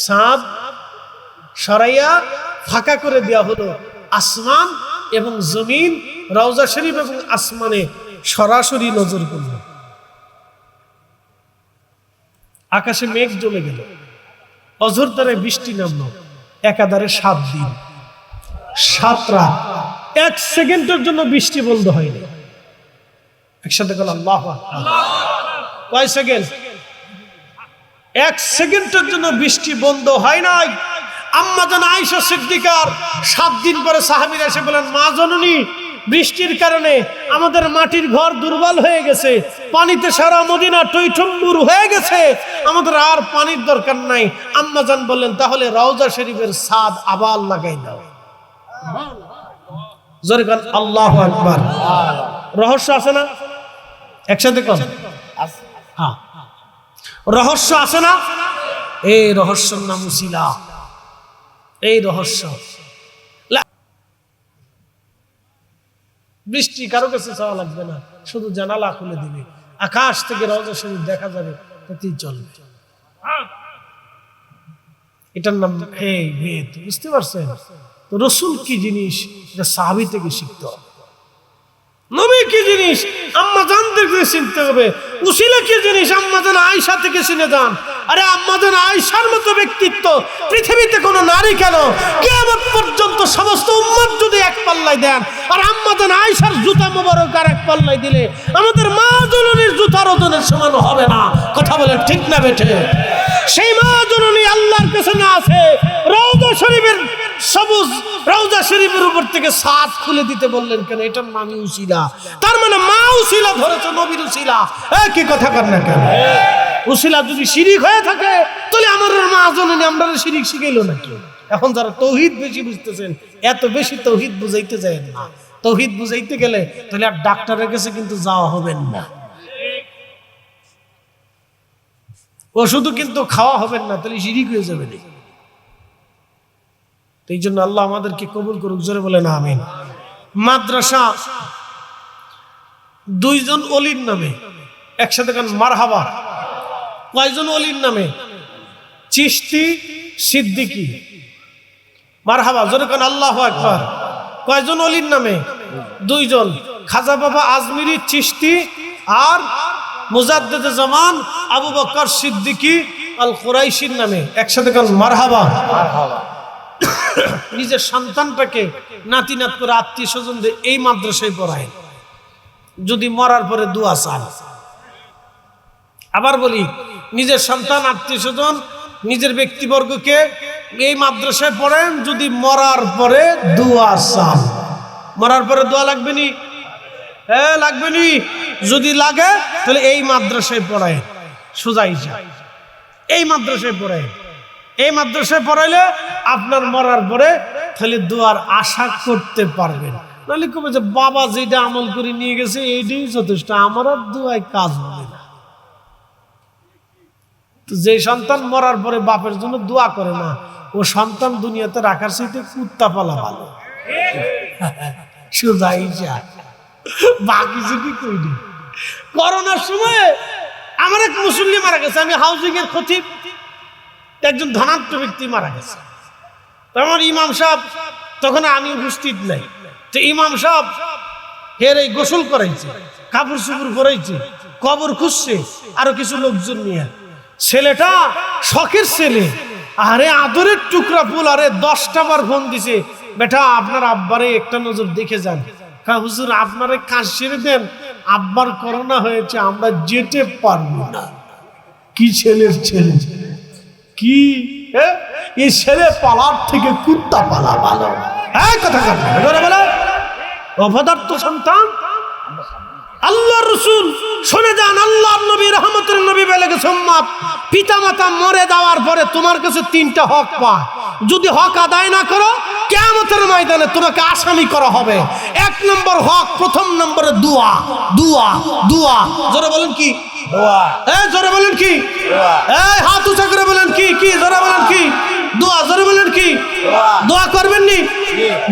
ছাদ সরাইয়া ফাঁকা করে দেওয়া হলো। আসমান এবং জমিন, রওজা শরীফ এবং আসমানে সরাসরি নজর করল। আকাশে মেঘ জমে গেল, অঝোর ধারে বৃষ্টি নামলো, একাধারে 7 দিন 7 রাত, 1 সেকেন্ডের জন্য বৃষ্টি বন্ধ হয়নি। একসাথে বলেন আল্লাহু আকবার। কয় সেকেন্ড? 1 সেকেন্ডের জন্য বৃষ্টি বন্ধ হয় নাই। আম্মা জান আয়েশা সিদ্দিকার 7 দিন পরে সাহাবীরা এসে বলেন, মা জননী, বৃষ্টির কারণে আমাদের মাটির ঘর দুর্বল হয়ে গেছে, পানিতে সারা মদিনা টইটম্বুর হয়ে গেছে, আমাদের আর পানির দরকার নাই। আম্মা জান বললেন, তাহলে রওজা শরীফের ছাদ আবার লাগাই দাও। জোরে বলেন আল্লাহু আকবার। রহস্য আছে না? একসাথে কোন? হ্যাঁ, রহস্য আছে না? এই রহস্যের নাম উসিলা। এই রহস্য, বৃষ্টি কারো কাছে চাওয়া লাগবে না, শুধু জানালা খুলে দিবে, আকাশ থেকে রওজা শরীফ দেখা যাবে, তাতেই চলবে। এটার নাম এই ভেদ। বুঝতে পারছেন? তো রসুল কি জিনিস এটা সাহাবী থেকে শিখতে হবে, নবী কি জিনিস আম্মা জান থেকে শিখতে হবে, উসিলা কি জিনিস আম্মা জান আয়েশা থেকে শুনে যান। আরে আম্মা জান আয়েশার মতো ব্যক্তিত্ব পৃথিবীতে কোনো নারী কেন, কিয়ামত পর্যন্ত সমস্ত উম্মত যদি এক পাল্লায় দেন, আর আম্মা জান আয়েশার জুতা মোবারক আর এক পাল্লায় দিলে আমাদের মা জননীর জুতার ওজনের সমান হবে না। কথা বলেন ঠিক না বেঠে? সেই মা জননী আল্লাহর কাছে না আছে, রওজা শরীফের সবুজ রওজা শরীফের উপর থেকে ছাদ খুলে দিতে বললেন কেন? এটার নামই উসিলা। তার মানে মা উসিলা ধরেছে, নবীর উসিলা। কি কথা কর না কেন? উসিলা যদি শিরিক হয়ে থাকে, তাহলে আমাদের মা জননী আমরা শিরিক শিখাইলো নাকি? এখন যারা তৌহিদ বেশি বুঝতেছেন, এত বেশি তৌহিদ বুঝাইতে যায় না। তৌহিদ বুঝাইতে গেলে তাহলে আর ডাক্তারের কাছে কিন্তু যাওয়া হবে না, ওষুধও কিন্তু খাওয়া হবে না, তাহলে শিরিক হয়ে যাবে না। এই জন্য আল্লাহ আমাদেরকে কবুল করুক, জোরে বলেন আমিন। মাদ্রাসা 2 জন ওলির নামে, একসাথে গান মারহাবা। কয়জন ওলির নামে? চিশতি, সিদ্দিকি। মারহাবা, জোরে গান আল্লাহু আকবার। কয়জন ওলির নামে? 2 জন, খাজা বাবা আজমিরি চিশতি আর মুজাদ্দেদে জামান আবু বকর সিদ্দিকি আল কুরাইশির নামে। একসাথে গান মারহাবা। নিজের সন্তানটাকে নাতি নাত করে আত্মীয় স্বজনদের এই মাদ্রাসায় পড়ায়, যদি মরার পরে দোয়া চান। আবার বলি, নিজের সন্তান, আত্মীয় স্বজন, নিজের ব্যক্তিবর্গকে এই মাদ্রাসায় পড়েন, যদি মরার পরে দোয়া চান। মরার পরে দোয়া লাগবে নি? হ্যাঁ লাগবে নি। যদি লাগে তাহলে এই মাদ্রাসায় পড়ায়, সোজাই যায় এই মাদ্রাসায় পড়ায়। এই মাদ্রাসায় পড়াইলে আপনার মরার পরে তাহলে দোয়ার আশা করতে পারবেন। নাহলে কবে যে বাবা যেটা আমল করে নিয়ে গেছে এইটাই যথেষ্ট, আমার আর দোয়ায় কাজ হবে না। তো যে সন্তান মরার পরে বাপের জন্য দোয়া করে না, ও সন্তান দুনিয়াতে রাখার চাইতে কুত্তা পালা ভালো। বাকি কি কইনি। করোনার সময় আমার এক মুসল্লি মারা গেছে, আমি হাউজিং এর খতিব, একজন ধনাঢ্য ব্যক্তি মারা গেছে। আমার ইমাম সাহেব তখন আমি উপস্থিত নাই, তো ইমাম সাহেব এর এই গোসল করাইছে, কাপড় চুপড় করাইছে, কবর খুঁজছে আরো কিছু লোকজন নিয়ে। ছেলেটা শখের ছেলে, আরে আদরের টুকরা ফুল, আরে 10টা বার ফোন দিছে, বেটা আপনার আব্বারে একটা নজর দেখে যান। হুজুর আপনারে কাজ সেরে দেন, আব্বার করোনা হয়েছে, আমরা যেতে পারবো না। কি ছেলের ছেলে, কি এই ছেলে পালার থেকে কুত্তা পালা ভালো। হ্যাঁ কথা বলে অপদার্থ সন্তান। আল্লাহ রসুল শুনে যান, আল্লাহর নবী রহমতের নবী বলে গেছে, পিতা মাতা মরে যাওয়ার পরে তোমার কাছে 3টা হক পায়, যদি হক আদায় না করো কিয়ামতের ময়দানে তোমাকে আসামি করা হবে। 1 নম্বর হক, প্রথম নম্বরে দোয়া। দোয়া দোয়া জোরে বলেন কি দোয়া? জোরে বলেন কি? হাত উঁচা করে বলেন কি? কি জোরে বলেন কি? দোয়া। জোরে বলেন কি? দোয়া করবেন নি?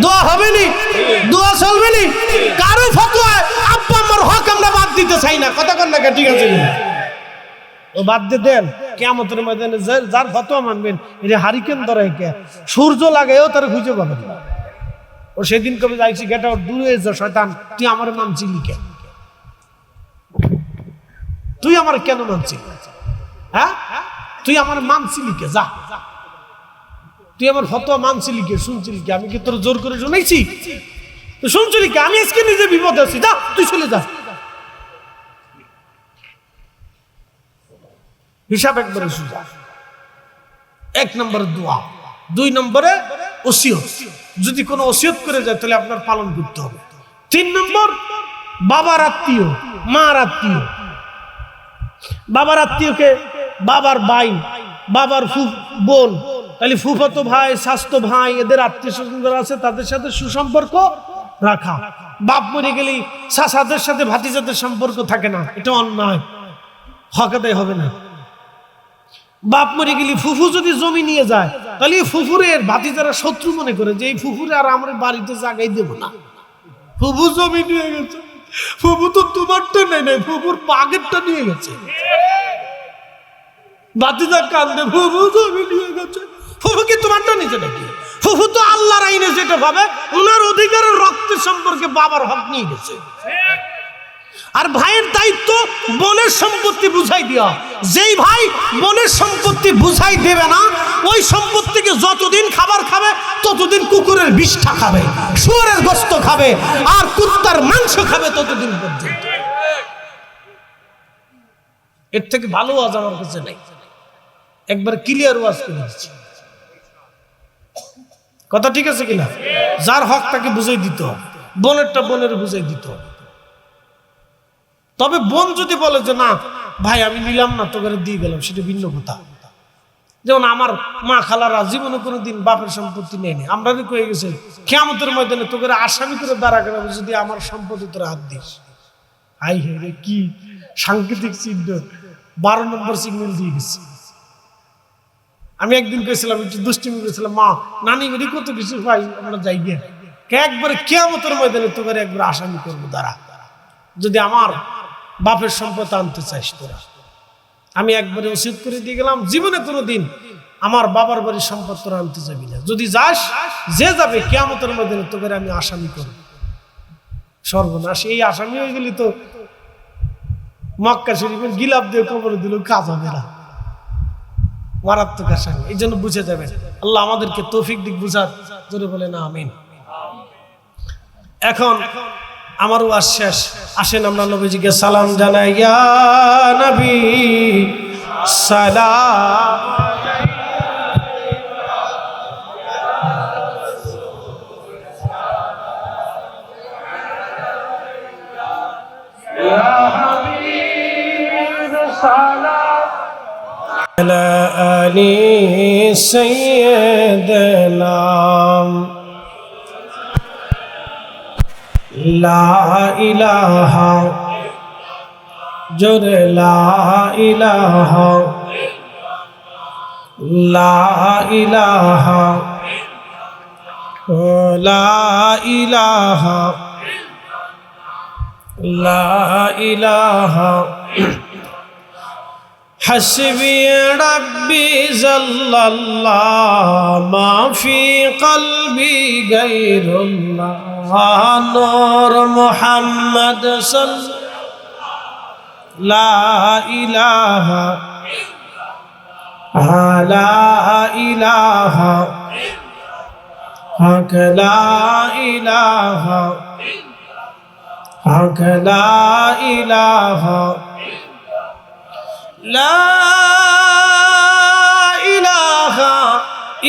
দোয়া হবে নি? দোয়া চলবে নি? কারো ফতোয়া আব্বা আমার হক আমরা বাদ দিতে চাই না, কথা কন না? ঠিক আছে, ও বাদ দিয়ে দেন। কিয়ামতের ময়দানে যার ফতোয়া মানবেন, এটা হারিকেন ধরে কে সূর্য লাগায়ও তারা খুঁজে পাবেন না। ও সেদিন কবে যাইছি, গেটা দূরে যা শয়তান, তুই আমার মানছিলি কেন? তুই আমার কেন মানছিলি? হ্যাঁ, তুই আমার মানছিলি কে? যা, তুই আমার ফতোয়া মানছিলি কে? শুনছিলি কে? আমি কি তোর জোর করে শুনাইছি? তুই শুনছিলি কে? আমি আজকে নিজে বিপদে আছি, যা তুই চলে যা। হিসাব একবারে সোজা। 1 নম্বরে দোয়া, 2 নম্বরে ওসিয়ত, যদি কোনো ওসিয়ত করে যায় তাহলে আপনার পালন করতে হবে। 3 নম্বর বাবার আত্মীয়, মার আত্মীয়। বাবার আত্মীয়কে বাবার ভাই, বাবার বোন, তাহলে ফুফাতো ভাই, স্বাস্থ্য ভাই, এদের আত্মীয় স্বজন যারা আছে তাদের সাথে সুসম্পর্ক রাখা। বাপ মরে গেলে চাচাদের সাথে ভাতিজাদের সম্পর্ক থাকে না, এটা অন্যায়, হক আদায় হবে না। বাপ মরে গেলে ফুফু যদি জমি নিয়ে যায়, তাহলে ফুফুরের ভাতিজারা শত্রু মনে করে যে এই ফুফুরে আর আমরা বাড়িতে জাগাই দেব না। ফুফু জমি নিয়ে গেছে, ফুফু তো তোমারটা নেই নাই, ফুফুর পাগেরটা নিয়ে গেছে। ভাতিজা কান্দে, ফুফু জমি নিয়ে গেছে। ফুফু কি তোমারটা নিচে নাকি? ফুফু তো আল্লাহর আইনে যেটা পাবে, ওনার অধিকারের রক্তের সম্পর্কে বাবার হক নিয়ে গেছে। আর ভাইয়ের দায়িত্ব বোনের সম্পত্তি বুঝাই দেওয়া। যেই ভাই বোনের সম্পত্তি বুঝাই দেবে না, ওই সম্পত্তিকে যতদিন খাবার খাবে ততদিন কুকুরের বিষ্ঠা খাবে, শুয়োরের গোশত খাবে, আর কুত্তার মাংস খাবে ততদিন পর্যন্ত। এর থেকে ভালো ওয়াজ আমার কাছে নাই। একবার ক্লিয়ার ওয়াজ করে দিচ্ছি, কথা ঠিক আছে কিনা? যার হক তাকে বুঝাই দিতে হবে, বোনেরটা বোনের বুঝাই দিতে হবে। তবে বোন যদি বলে যে না ভাই আমি নিলাম না, তোকে দিয়ে গেলাম, সেটা ভিন্ন কথা। যেমন আমার মা খালারা জীবনে কোনোদিন বাপের সম্পত্তি নেয়নি। আমরা কয়ে গেছে কিয়ামতের ময়দানে তোকে আসামি করে দাঁড়া করাবে যদি আমার সম্পত্তি তোর হাত দিস। আই হে, কি সাংকেতিক চিহ্ন, 12 নম্বর সিগন্যাল দিয়ে গেছে। আমি একদিন কইছিলাম, একটু দুষ্টিমি করেছিলাম, মা নানি বেরি কত কিছু ভাই আমরা যাই গে, একবারে কিয়ামতের ময়দানে তোকে একবার আসামি করবো দাঁড়া, যদি আমার বাপের সম্পদ আনতে চাইস তোরা। আমি একবারে ওসিয়ত করে দিয়ে গেলাম, জীবনে কোনোদিন আমার বাবার বাড়ির সম্পদ তোরা আনতে যাবি না, যদি যাস যে যাবে কিয়ামতের ময়দানে তোকে আমি আসামি করব। সর্বনাশ, এই আসামি হয়ে গেলি তো মক্কা শরীফের গিলাপ দিয়ে কবরে দিল, কাজ হবে না, মারাত্মক আসামি। এই জন্য বুঝে যাবেন, আল্লাহ আমাদেরকে তৌফিক দিক বুঝার, জোরে বলে না আমিন। এখন আমার ওয়াজ শেষ, আসেন আমরা নবীজিকে সালাম জানাই। ইয়া নবী সালাম ইয়া হাবিব সালাম আলা আলি সাইয়্যিদিনা লা ইলাহা জোরে লা ইলাহা লা ইলাহা লা ইলাহা লা ইলাহা হাসবি রাব্বি জাল্লাল্লাহ মা ফি কলবি গায়রুল্লাহ নূর মুহাম্মদ সাল্লাল্লাহু লা ইলাহা লা ইলাহা হক লা ইলাহা হক লা ইলাহা লা ইলাহা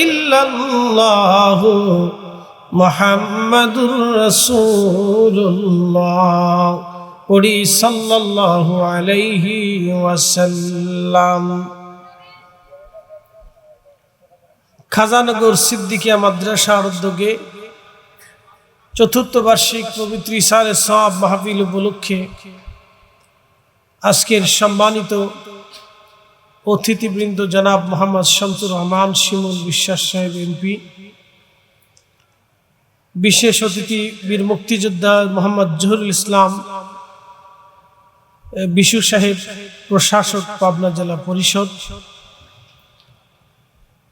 ইল্লাল্লাহ মুহাম্মাদুর রাসূলুল্লাহ পড়ি সাল্লাল্লাহু আলাইহি ওয়াসাল্লাম। খাজানগর সিদ্দিকিয়া মাদ্রাসার উদ্যোগে চতুর্থ বার্ষিক পবিত্র ইশারে সওয়াব মাহফিল উপলক্ষে আজকের সম্মানিত অতিথিবৃন্দ জনাব মোহাম্মদ শামসুর রহমান শিমুল বিশ্বাস সাহেব এমপি, বিশেষ অতিথি বীর মুক্তিযোদ্ধা মোহাম্মদ জহুরুল ইসলাম বিশু সাহেব প্রশাসক পাবনা জেলা পরিষদ,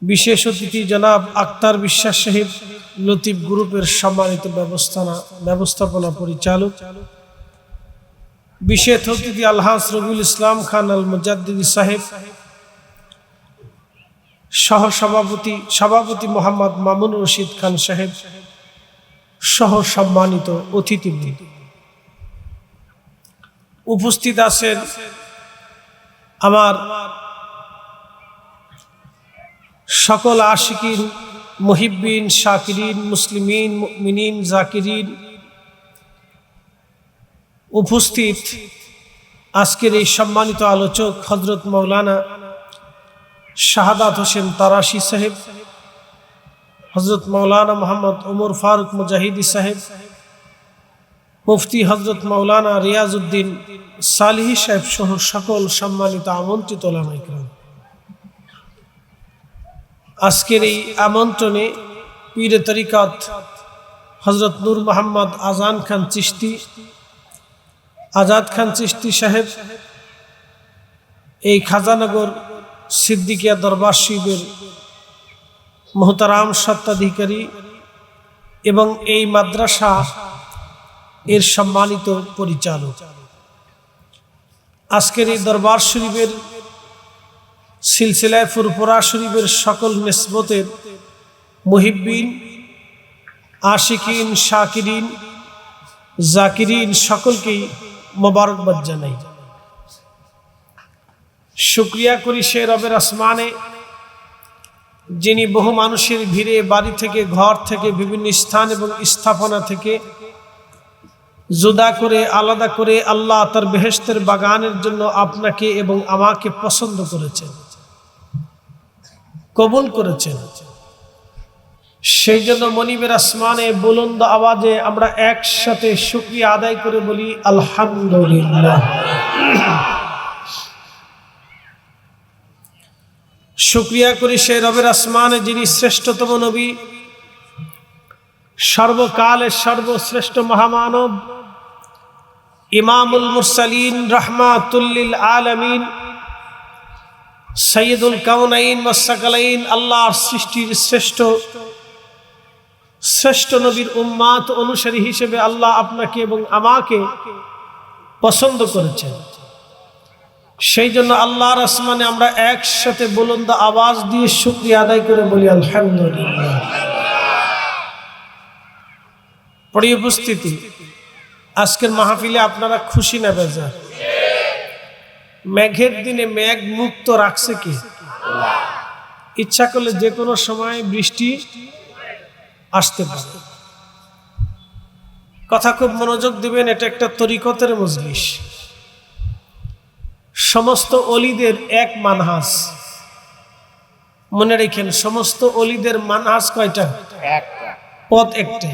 বিশেষ অতিথি জনাব আক্তার বিশ্বাস সাহেব লতিফ গ্রুপের সম্মানিত ব্যবস্থাপনা পরিচালক, বিশেষ অতিথি আলহাজ রবিউল ইসলাম খান আল মুজাদ্দিদি সাহেব, সভাপতি মোহাম্মদ মামুন রশিদ খান সাহেব সহ সম্মানিত অতিথিবৃন্দ উপস্থিত আছেন। আমার সকল আশিকিন, মুহিব্বিন, শাকিরিন, মুসলিমিন, মুমিনিন, জাকিরিন উপস্থিত আজকের এই সম্মানিত আলোচক হযরত মাওলানা শাহাদাত হোসেন তারাশি সাহেব, হযরত মাওলানা মোহাম্মদ ওমর ফারুক মুজাহিদি সাহেব, মুফতি হযরত মাওলানা রিয়াজউদ্দিন সালিহি সাহেব সহ সকল সম্মানিত আমন্ত্রিত ওলামায়ে কেরাম, আজকের এই আমন্ত্রণে পীরে তরিকত হযরত নূর মোহাম্মদ আজাদ খান চিশতি সাহেব, এই খাজানগর সিদ্দিকিয়া দরবার শরীফের মোহতারাম স্বত্বাধিকারী এবং এই মাদ্রাসা এর সম্মানিত পরিচালক, আজকের এই দরবার শরীফের সিলসিলায়ে ফুরফুরা শরীফের সকল নিসবতের মুহিব্বিন, আশিকিন, শাকিরিন, জাকিরিন সকলকেই মোবারকবাদ জানাই। শুকরিয়া করি সে রবের আসমানে যিনি বহু মানুষের ভিড়ে বাড়ি থেকে, ঘর থেকে, বিভিন্ন স্থান এবং স্থাপনা থেকে জুদা করে, আলাদা করে আল্লাহ তার বেহেশতের বাগানের জন্য আপনাকে এবং আমাকে পছন্দ করেছেন, কবুল করেছেন। সেই জন্য মনিবের আসমানে বুলন্দ আওয়াজে আমরা একসাথে শুকরিয়া আদায় করে বলি আলহামদুলিল্লাহ। শুকরিয়া করি সেই রবের আসমানে যিনি শ্রেষ্ঠতম নবী, সর্বকালের সর্বশ্রেষ্ঠ মহামানব, ইমামুল মুরসালিন, রাহমাতুল লিল আলামিন, সাইয়্যিদুল কাউনাইন ওয়াস সাকালাইন, আল্লাহর সৃষ্টির শ্রেষ্ঠ নবীর উম্মাত অনুসারী হিসেবে আল্লাহ আপনাকে এবং আমাকে পছন্দ করেছেন। সেই জন্য আল্লাহর আসমানে আমরা একসাথে বুলন্দ আওয়াজ দিয়ে শুকরিয়া আদায় করে বলি আলহামদুলিল্লাহ। প্রিয় উপস্থিতি, আজকের মাহফিলে আপনারা খুশি না বেজার? মেঘের দিনে মেঘ মুক্ত রাখছে কি? ইচ্ছা করলে যে কোনো সময় বৃষ্টি আসতে পারে। কথা খুব মনোযোগ দিবেন, এটা একটা তরিকতের মজলিস। সমস্ত অলিদের এক মানহাজ, মনে রেখেন, সমস্ত অলিদের মানহাজ কয়টা? পথ একটা।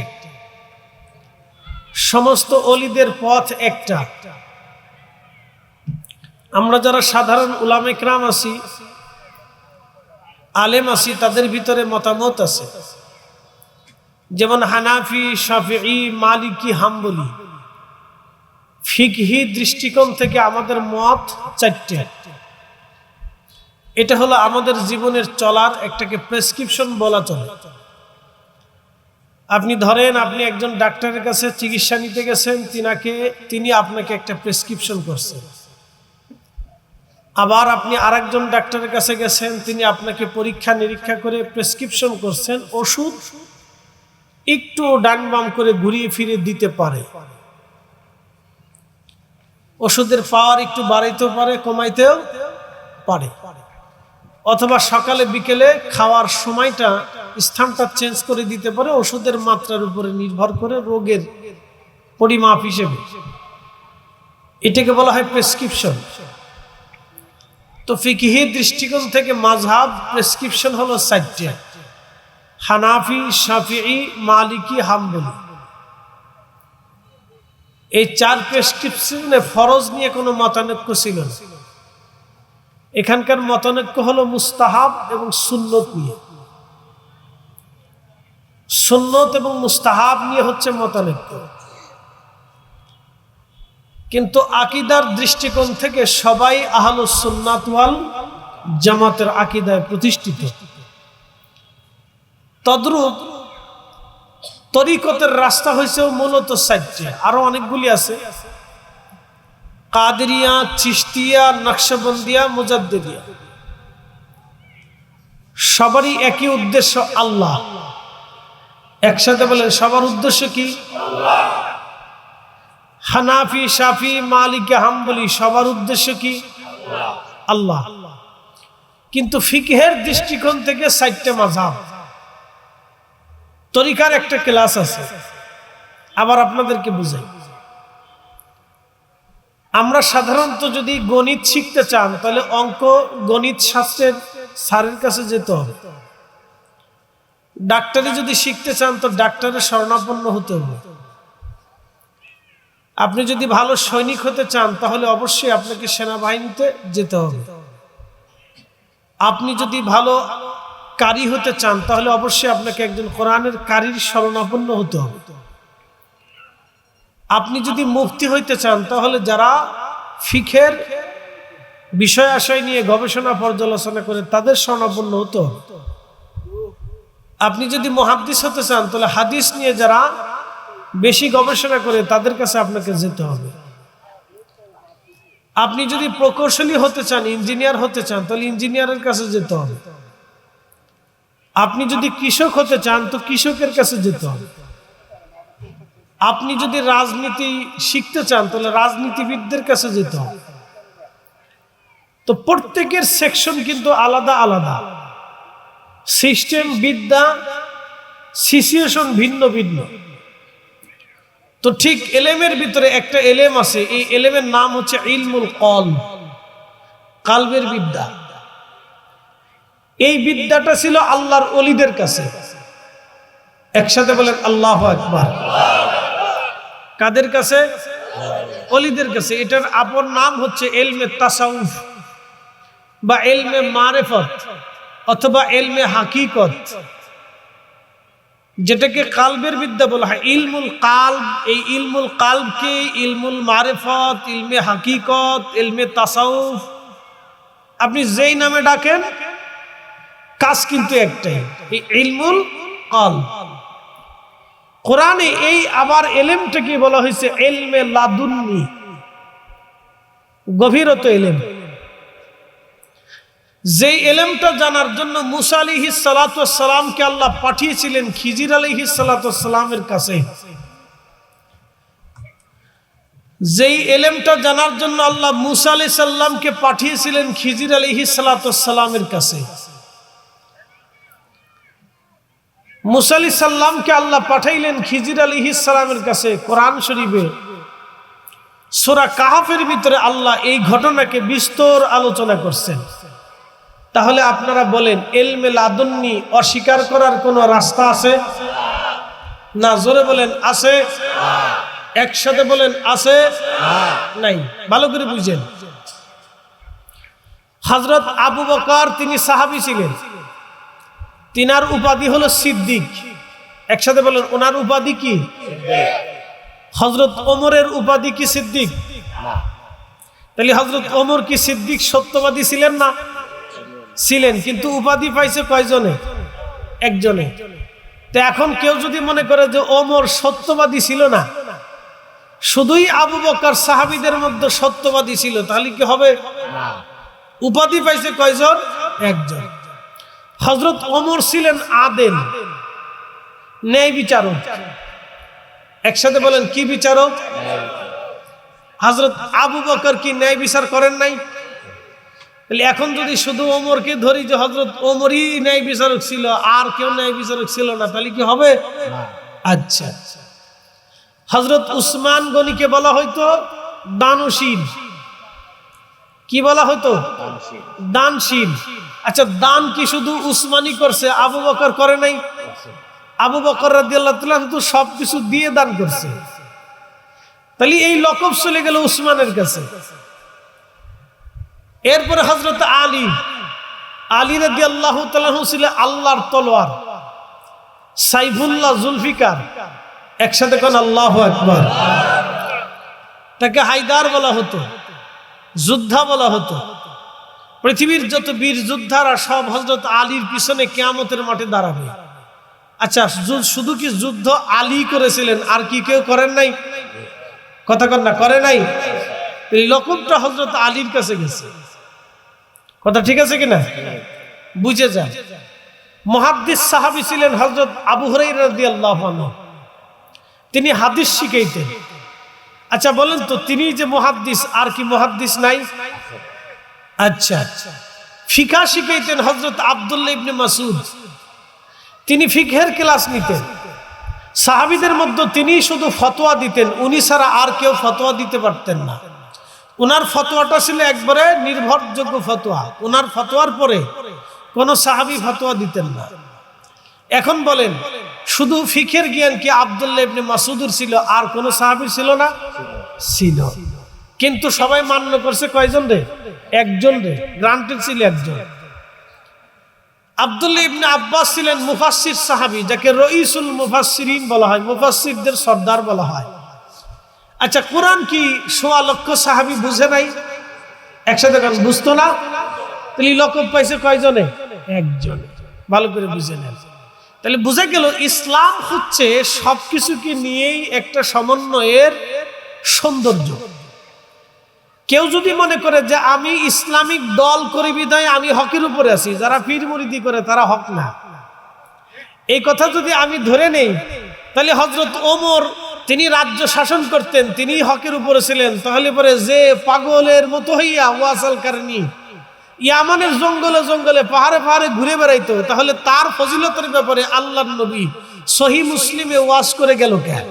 সমস্ত অলিদের পথ একটা। আমরা যারা সাধারণ উলামা ইকরাম আছি, আলেম আছি, তাদের ভিতরে মতামত আছে। যেমন হানাফি, শাফিঈ, মালিকি, হাম্বলি। ফিকহি দৃষ্টিকোণ থেকে আমাদের মত চারটে। এটা হলো আমাদের জীবনের চলার একটাকে প্রেসক্রিপশন বলা চলে। আপনি ধরেন, আপনি একজন ডাক্তারের কাছে চিকিৎসা নিতে গেছেন, তিনি আপনাকে একটা প্রেসক্রিপশন করছেন। আবার আপনি আরেকজন ডাক্তারের কাছে গেছেন, তিনি আপনাকে পরীক্ষা নিরীক্ষা করে প্রেসক্রিপশন করছেন। ওষুধ একটু ডান বাম করে ঘুরিয়ে ফিরে দিতে পারে, ওষুধের পাওয়ার একটু বাড়াইতেও পারে, কমাইতেও পারে, অথবা সকালে বিকেলে খাওয়ার সময়টা, স্থানটা চেঞ্জ করে দিতে পারে ওষুধের মাত্রার উপরে নির্ভর করে, রোগের পরিমাপ হিসেবে। এটাকে বলা হয় প্রেসক্রিপশন। তো ফিকহি দৃষ্টিকোণ থেকে মাযহাব প্রেসক্রিপশন হলো চারটে: হানাফি, শাফিঈ, মালিকি, হাম্বলি। এই চার প্রেসক্রিপশনে ফরজ নিয়ে কোনো মতানৈক্য ছিল না। এখানকার মতানৈক্য হলো মুস্তাহাব এবং সুন্নত নিয়ে। সুন্নত এবং মুস্তাহাব নিয়ে হচ্ছে মতানৈক্য। কিন্তু আকীদার দৃষ্টিকোণ থেকে সবাই আহলুস সুন্নাত ওয়াল জামাতের আকীদায় প্রতিষ্ঠিত। তদ্রূপ তরিকতের রাস্তা হয়েছে মূলত চারটে, আরো অনেকগুলি আছে: কাদেরিয়া, চিশতিয়া, নকশবন্দিয়া, মুজাদ্দিদিয়া। সবারই একই উদ্দেশ্য, আল্লাহ। একসাথে বলেন, সবার উদ্দেশ্য কি? আল্লাহ। হানাফি, শাফি, মালিকি, হাম্বলি, সবার উদ্দেশ্য কি? আল্লাহ। কিন্তু ফিকহের দৃষ্টিকোণ থেকে চারটে মাযহাব। তরিকার একটা ক্লাস আছে। আবার আপনাদেরকে বুঝাই, আমরা সাধারণত যদি গণিত শিখতে চান, তাহলে অঙ্ক গণিত শাস্ত্রের স্যারের কাছে যেতে হবে। ডাক্তারি যদি শিখতে চান, তো ডাক্তারের শরণাপন্ন হতে হবে। আপনি যদি ভালো সৈনিক হতে চান, তাহলে অবশ্যই আপনাকে সেনাবাহিনীতে যেতে হবে। আপনি যদি ভালো কারি হতে চান, তাহলে অবশ্যই আপনাকে একজন কোরআনের কারির শরণাপন্ন হতে হবে। আপনি যদি মুফতি হইতে চান, তাহলে যারা ফিকহের বিষয় আশয় নিয়ে গবেষণা পর্যালোচনা করে, তাদের শরণাপন্ন হতে হবে। আপনি যদি মুহাদ্দিস হতে চান, তাহলে হাদিস নিয়ে যারা বেশি গবেষণা করে, তাদের কাছে আপনাকে যেতে হবে। আপনি যদি প্রকৌশলী হতে চান, ইঞ্জিনিয়ার হতে চান, তাহলে ইঞ্জিনিয়ারের কাছে যেতে হবে। আপনি যদি কৃষক হতে চান, তো কৃষকের কাছে যেতে হবে। আপনি যদি রাজনীতি শিখতে চান, তাহলে রাজনীতিবিদদের কাছে যেতে হবে। তো প্রত্যেকের সেকশন কিন্তু আলাদা আলাদা, সিস্টেম, বিদ্যা, সিচুয়েশন ভিন্ন ভিন্ন। তো ঠিক এলেমের ভিতরে একটা এলেম আছে, এই এলেমের নাম হচ্ছে ইলমুল কলব, কালবের বিদ্যা। এই বিদ্যাটা ছিল আল্লাহর ওলিদের কাছে। একসাথে বলেন আল্লাহু আকবার। কাদের কাছে? ওলিদের কাছে। এটার আপন নাম হচ্ছে ইলমে তাসাউফ বা ইলমে মারিফত অথবা ইলমে হাকিকত, যেটাকে কালবের বিদ্যা বলা হয়। ইলমুল কালব, এই ইলমুল কালবকে ইলমুল মারিফত, ইলমে হাকিকত, ইলমে তাসাউফ, আপনি যেই নামে ডাকেন, কাজ কিন্তু একটাই, এই ইলমুল কালব। কোরআনে এই আবার এলেমটাকে বলা হয়েছে ইলমে লাদুন্নি, গভীরত এলেম। যে এলেমটা জানার জন্য মুসা আলাইহিস সালাতু ওয়াস সালামকে আল্লাহ পাঠিয়েছিলেন খিজির আলাইহিস সালাতু ওয়াস সালামের কাছে, যেই এলেমটা জানার জন্য আল্লাহ মুসা আলাইহিস সালামকে পাঠিয়েছিলেন খিজির আলাইহিস সালাতু ওয়াস সালামের কাছে, মুসা আলাইহিস সালামকে আল্লাহ পাঠাইলেন খিজির আলাইহিস সালামের কাছে। কোরআন শরীফে সূরা কাহফের ভিতরে আল্লাহ এই ঘটনাকে বিস্তর আলোচনা করছেন। তাহলে আপনারা বলেন, ইলমে লাদুন্নি অস্বীকার করার কোনো রাস্তা আছে? না। জোরে বলেন, আছে? একসাথে বলেন, আছে? নাই। ভালো করে বুঝেন। হযরত আবু বকর তিনি সাহাবী ছিলেন, তিনার উপাধি হলো সিদ্দিক। একসাথে বলেন, ওনার উপাধি কি? হযরত ওমরের উপাধি কি সিদ্দিক? তাহলে হযরত ওমর কি সিদ্দিক সত্যবাদী ছিলেন না? ছিলেন, কিন্তু উপাধি পাইছে কয়জনে? একজনে। তো এখন কেউ যদি মনে করে যে ওমর সত্যবাদী ছিল না, শুধুই আবু বকর সাহাবীদের মধ্যে সত্যবাদী ছিল, তাহলে কি হবে? উপাধি পাইছে কয়জন? একজন। হযরত ওমর ছিলেন আদেল, ন্যায় বিচারক। একসাথে বলেন, কি বিচারক? হযরত আবু বকর কি ন্যায় বিচার করেন নাই? তাহলে এখন যদি শুধু ওমরকে ধরি যে হযরত ওমরই ন্যায় বিচারক ছিল, আর কেউ ন্যায় বিচারক ছিল না, তাহলে কি হবে? আচ্ছা, হযরত উসমান গনিকে বলা হয়তো দানশীল। কি বলা হতো? দানশীল। আচ্ছা, দান কি শুধু উসমানই করছে, আবু বকর করে নাই? আবু বকর রাদিয়াল্লাহু তাআলা তো সবকিছু দিয়ে দান করছে। তাহলে এই লকব চলে গেল উসমানের কাছে। এরপরে হযরত আলী রাদিয়াল্লাহু তাআলা ছিল আল্লাহর তলোয়ার, সাইফুল্লাহ জুলফিকার। একসাথে কোন আল্লাহু আকবার। তাকে হায়দার বলা হতো, যোদ্ধা বলা হতো। পৃথিবীর যত বীর যোদ্ধারা সব হযরত আলীর পিছনে কিয়ামতের মাঠে দাঁড়াবে। আচ্ছা, শুধু কি যুদ্ধ আলী করেছিলেন, আর কি কেউ করেন নাই? কথা কন না, করে নাই? এই লকবটা হযরত আলীর কাছে গেছে। কথা ঠিক আছে কিনা? বুঝে যান। মুহাদ্দিস সাহাবী ছিলেন হযরত আবু হুরায়রা রাদিয়াল্লাহু আনহু। তিনি হাদিস শিখাইতেন। আচ্ছা বলেন তো, তিনি যে মুহাদ্দিস, আর কি মুহাদ্দিস নাই? আচ্ছা, ফিকহ শিখাইতেন হযরত আব্দুল্লাহ ইবনে মাসউদ। তিনি ফিকহের ক্লাস নিতেন। সাহাবীদের মধ্যে তিনি শুধু ফতোয়া দিতেন, উনি ছাড়া আর কেউ ফতোয়া দিতে পারতেন না। ওনার ফতোয়াটা ছিল একবারে নির্ভরযোগ্য ফতোয়া। ওনার ফতোয়ার পরে কোনো সাহাবী ফতোয়া দিতেন না। এখন বলেন, শুধু ফিকহের জ্ঞান কি আব্দুল্লাহ ইবনে মাসউদের ছিল, আর কোন সাহাবীর ছিল না? ছিল। কিন্তু সবাই মান্য করছে কয়জন রে? একজন রে, গ্রান্টেড ছিল একজন। আব্দুল্লাহ ইবনে আব্বাস ছিলেন মুফাসসির সাহাবী, যাকে রইসুল মুফাসসিরিন বলা হয়, মুফাসসিরদের সর্দার বলা হয়। আচ্ছা, কোরআন কি ১৬ লক্ষ সাহাবী বুঝে নাই? একসাথে বুঝতো না? তাহলে লকব পাইছে কয়জনে? একজনে। ভালো করে বুঝে নেন। তাহলে বুঝে গেল ইসলাম হচ্ছে সবকিছুকে নিয়েই একটা সমন্বয়ের সৌন্দর্য। কেউ যদি মনে করে যে আমি ইসলামিক দল করি বিধায় আমি হকের উপরে আছি, যারা পীর মুরিদি করে তারা হক না, এই কথা যদি আমি ধরে নেই, তাহলে হযরত ওমর তিনি রাজ্য শাসন করতেন, তিনি হকের উপরে ছিলেন। তাহলে পরে যে পাগলের মতো হইয়া ওয়াসাল কারণী ইয়ামানের জঙ্গলে জঙ্গলে পাহাড়ে পাহাড়ে ঘুরে বেড়াইতো, তাহলে তার ফজিলতের ব্যাপারে আল্লাহর নবী সহিহ মুসলিমে ওয়াজ করে গেল কেন?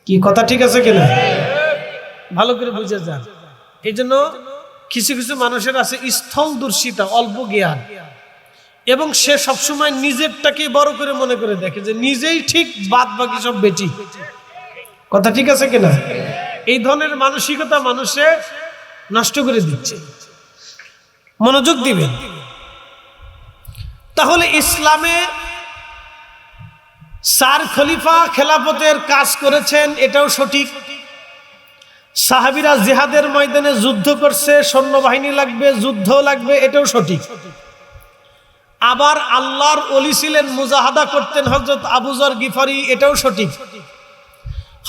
কি কথা ঠিক আছে কিনা? ভালো করে বুঝে যান। এই জন্য কিছু কিছু মানুষের আছে স্থলদর্শিতা, অল্প জ্ঞান, এবং সে সবসময় নিজেরটাকে বড় করে মনে করে দেখে যে নিজেই ঠিক, বাদ বাকি সব বেটি। কথা ঠিক আছে কিনা? এই ধরনের মানসিকতা মানুষে নষ্ট করে দিচ্ছে। মনোযোগ দিবেন। তাহলে ইসলামে ৪ খলিফা খেলাফতের কাজ করেছেন, এটাও সঠিক। সাহাবীরা জিহাদের ময়দানে যুদ্ধ করছে, সৈন্যবাহিনী লাগবে, যুদ্ধ লাগবে, এটাও সঠিক। আবার আল্লাহর ওলি ছিলেন, মুজাহাদা করতেন হযরত আবু যর গিফারি, এটাও সঠিক।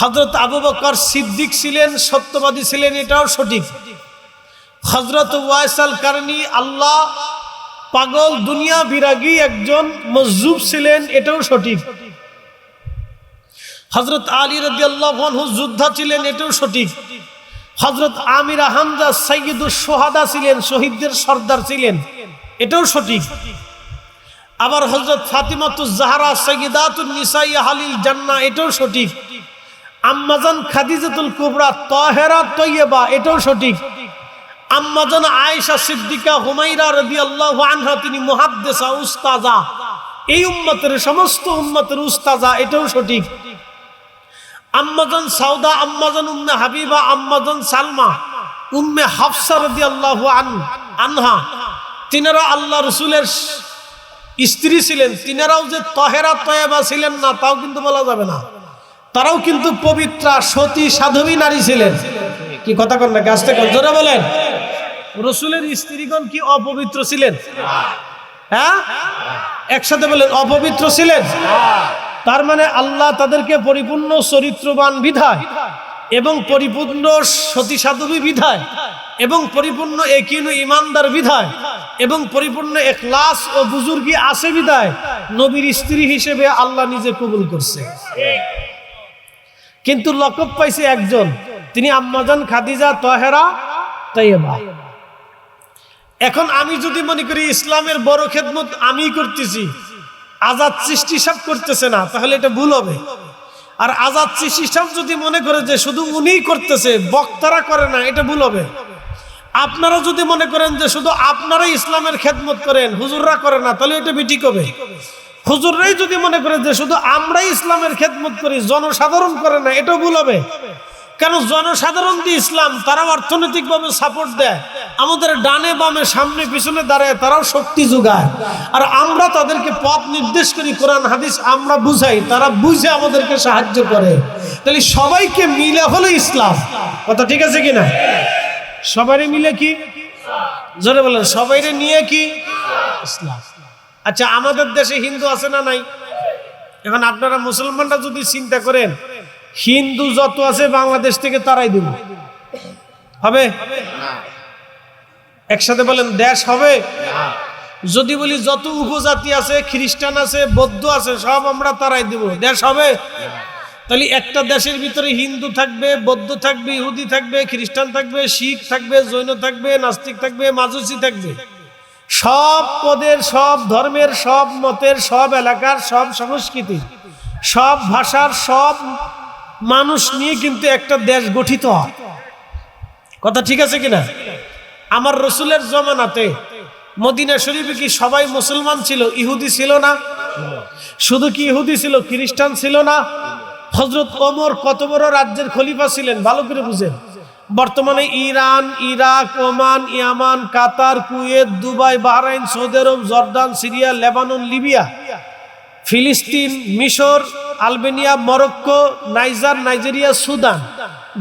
হযরত আবু বকর সিদ্দিক ছিলেন, সত্যবাদী ছিলেন, এটাও সঠিক। হযরত ওয়াইসাল কারনী আল্লাহ পাগল, দুনিয়া বিরাগী একজন মজজুব ছিলেন, এটাও সঠিক। হযরত আলী রাদিয়াল্লাহু আনহু যোদ্ধা ছিলেন, এটাও সঠিক। হযরত আমির হামজা সাইয়্যিদুশ শুহাদা ছিলেন, শহীদদের সর্দার ছিলেন, এটাও সঠিক। আবার হযরত ফাতিমাতুজ জাহরা সাইয়্যিদাতুন নিসাই আহলিল জান্নাহ, এটাও সঠিক। আম্মাজান খাদিজাতুল কুবরা তাহেরা তয়্যিবা, এটাও সঠিক। আম্মাজান আয়েশা সিদ্দিকা হুমায়রা রাদিয়াল্লাহু আনহা, তিনি মুহাদ্দিসা, উস্তাজা, এই উম্মতের সমস্ত উম্মতের উস্তাজা, এটাও সঠিক। আম্মাজান সাউদা, আম্মাজান উম্মে হাবিবা, আম্মাজান সালমা, উম্মে হাফসা রাদিয়াল্লাহু আনহা, তিনারা আল্লাহ রাসূলের স্ত্রী ছিলেন, তিনারাও যে তহেরা তয়েবা ছিলেন না তাও কিন্তু বলা যাবে না। তারাও কিন্তু পবিত্রা সতী সাধবী নারী ছিলেন। কি কথা কন না, গাছটা কন, জোরে বলেন। রসুলের স্ত্রীগণ কি অপবিত্র ছিলেন? হ্যাঁ, একসাথে বলেন, অপবিত্র ছিলেন। তার মানে আল্লাহ তাদেরকে পরিপূর্ণ চরিত্রবান বিধায় এবং পরিপূর্ণ সতী সাধবী বিধায় এবং পরিপূর্ণ একিন ইমানদার বিধায় এবং পরিপূর্ণ ইখলাস ও বুজুর্গি আছে বিধায় নবীর স্ত্রী হিসেবে আল্লাহ নিজে কবুল করছে। কিন্তু লকব পাইছে একজন, তিনি আম্মাজান খাদিজা তহেরা তৈয়বা। এখন আমি যদি মনে করি ইসলামের বড় খেদমত আমি করতেছি, আজাদ চিশতি সাহেব করতেছে না, তাহলে এটা ভুল হবে। আর আজাদ চিশতি সাহেব যদি মনে করে যে শুধু উনিই করতেছে, বক্তারা করে না, এটা ভুল হবে। আপনারা যদি মনে করেন যে শুধু আপনারাই ইসলামের খেদমত করেন, হুজুররা করে না, তাহলে এটা ঠিক হবে। হুজুররাই যদি মনে করে যে শুধু আমরাই ইসলামের খেদমত করি, জনসাধারণ করে না, এটাও ভুল হবে। কেন জনসাধারণ দিয়ে ইসলাম, তারাও অর্থনৈতিকভাবে সাপোর্ট দেয়, আমাদের ডানে বামে সামনে পিছনে দাঁড়ায়, তারাও শক্তি যোগায়। আর আমরা তাদেরকে পথ নির্দেশ করি, কোরআন হাদিস আমরা বুঝাই, তারা বুঝে আমাদেরকে সাহায্য করে। তাহলে সবাইকে মিলে হলো ইসলাম। কথা ঠিক আছে কিনা? সবাই মিলে কি, জোরে বলেন, সবাই নিয়ে কি ইসলাম। আচ্ছা, আমাদের দেশে হিন্দু আছে না নাই? এখন আপনারা মুসলমানরা যদি চিন্তা করেন হিন্দু যত আছে বাংলাদেশ থেকে তারাই দেব, হবে? একসাথে বলেন, দেশ হবে? যদি বলি যত উপজাতি আছে, খ্রিস্টান আছে, বৌদ্ধ আছে, সব আমরা তারাই দেব, দেশ হবে? তাহলে একটা দেশের ভিতরে হিন্দু থাকবে, বৌদ্ধ থাকবে, ইহুদি থাকবে, খ্রিস্টান থাকবে, শিখ থাকবে, জৈন থাকবে, নাস্তিক থাকবে, মাজুসি থাকবে। সব পদের, সব ধর্মের, সব মতের, সব এলাকার, সব সংস্কৃতি, সব ভাষার, সব মানুষ নিয়ে কিন্তু একটা দেশ গঠিত হয়। কথা ঠিক আছে কিনা? আমার রসুলের জমানাতে মদিনা শরীফে কি সবাই মুসলমান ছিল? ইহুদি ছিল না? শুধু কি ইহুদি ছিল, খ্রিস্টান ছিল না? হযরত ওমর কত বড় রাজ্যের খলিফা ছিলেন, ভালো করে বুঝেন। বর্তমানে Iran, Iraq, Oman, Yemen, Qatar, Kuwait, Dubai, Bahrain, Saudi Arab, Jordan, Syria, Lebanon, Libya, ফিলিস্তিন, মিশর, Albania, Morocco, Niger, Nigeria, Sudan,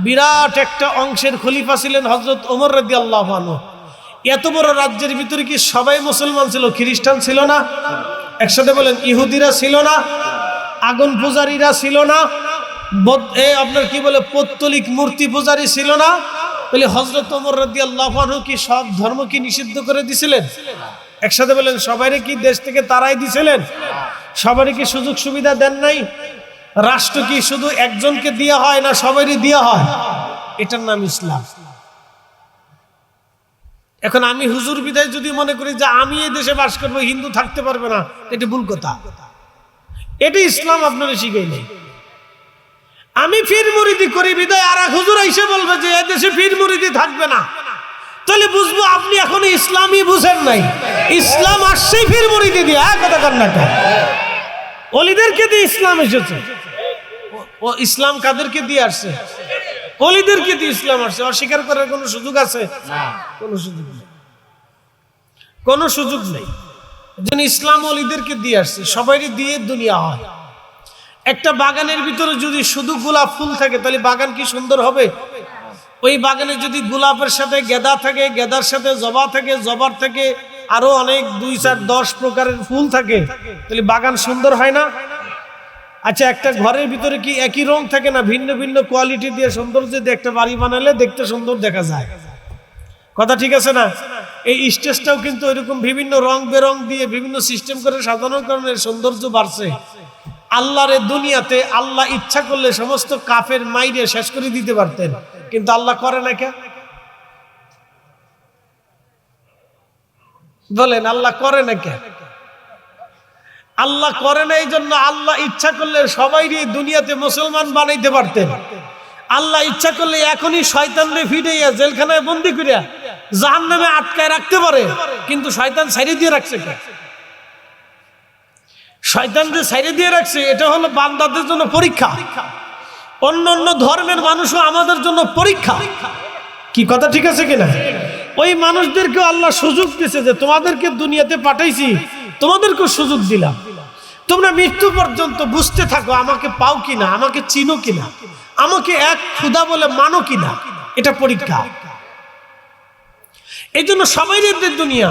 বিরাট একটা অংশের খলিফা ছিলেন হযরত ওমর রাদিয়াল্লাহু আনহু। এত বড় রাজ্যের ভিতরে কি সবাই মুসলমান ছিল? খ্রিস্টান ছিল না? একসাথে বলেন, ইহুদিরা ছিল না? আগুন পূজারীরা ছিল না? আপনার কি বলে পৌত্তলিক মূর্তি পূজারী ছিল না? তাহলে হযরত ওমর রাদিয়াল্লাহু আনহু কি সব ধর্ম কি নিষিদ্ধ করে দিয়েছিলেন? একসাথে বলেন, সবাইরে কি দেশ থেকে তারাই দিয়েছিলেন? সবারই কি সুযোগ সুবিধা দেন নাই? রাষ্ট্র কি শুধু একজনকে দেওয়া হয় না সবারই দেওয়া হয়? এটার নাম ইসলাম। এখন আমি হুজুর বিদায় যদি মনে করি যে আমি এই দেশে বাস করবো, হিন্দু থাকতে পারবে না, এটা ভুল কথা। এটা ইসলাম আপনারা শিখাই নেই। আমি পীর মুরিদি করি বিদায় আর এক হুজুর এসে বলবে যে এই দেশে পীর মুরিদি থাকবে না, তাহলে বুঝবো আপনি এখনো ইসলামই বুঝেন নাই। ইসলাম আসছে পীর মুরিদি দিয়ে, কথা কন্যাটা অলিদেরকে দিয়ে ইসলাম এসেছে। ও ইসলাম কাদেরকে দিয়ে আসছে? অলিদেরকে দিয়ে ইসলাম আসছে। অস্বীকার করার কোনো সুযোগ আছে? কোনো সুযোগ নেই, কোনো সুযোগ নেই। ইসলাম অলিদেরকে দিয়ে আসছে, সবাই দিয়ে দুনিয়া হয়। একটা বাগানের ভিতরে যদি শুধু গোলাপ ফুল থাকে তাহলে বাগান কি সুন্দর হবে? ওই বাগানে যদি গোলাপের সাথে গেঁদা থাকে, গেঁদার সাথে জবা থাকে, জবার থেকে আরো অনেক 2, 4, 10 প্রকারের ফুল থাকে, তাহলে বাগান সুন্দর হয় না? আচ্ছা, একটা ঘরের ভিতরে কি একই রং থাকে না? ভিন্ন ভিন্ন কোয়ালিটি দিয়ে সৌন্দর্য দিয়ে একটা বাড়ি বানালে দেখতে সুন্দর দেখা যায়। কথা ঠিক আছে না? এই স্টেজটাও কিন্তু এরকম বিভিন্ন রং বেরং দিয়ে বিভিন্ন সিস্টেম করে সাজানোর কারণে সৌন্দর্য বাড়ছে। আল্লাহর দুনিয়াতে আল্লাহ ইচ্ছা করলে সমস্ত কাফের মাইরে শেষ করে দিতে পারতেন, কিন্তু আল্লাহ করে না কেন? বলেন, আল্লাহ করে না কেন? আল্লাহ করে না এই জন্য আল্লাহ ইচ্ছা করলে সবাই দুনিয়াতে মুসলমান বানাইতে পারতেন। আল্লাহ ইচ্ছা করলে এখনই শয়তানরে ফিরাইয়া জেলখানায় বন্দি করিয়া জাহান্নামে আটকায় রাখতে পারে, কিন্তু শয়তান ছাইরে দিয়ে রাখছে কেন? শয়তানকে ছাইরে দিয়ে রাখছে, এটা হলো বান্দাদের জন্য পরীক্ষা। অন্য অন্য ধর্মের মানুষও আমাদের জন্য পরীক্ষা। কি কথা ঠিক আছে কিনা? ওই মানুষদেরকে আল্লাহ সুযোগ দিয়েছে যে তোমাদেরকে দুনিয়াতে পাঠাইছি, তোমাদেরকে সুযোগ দিলাম, তোমরা মৃত্যু পর্যন্ত বুঝতে থাকো আমাকে পাও কিনা, আমাকে চিনো কিনা, আমাকে এক খোদা বলে মানো কিনা। এটা পরীক্ষা। এই জন্য সবাই দুনিয়া,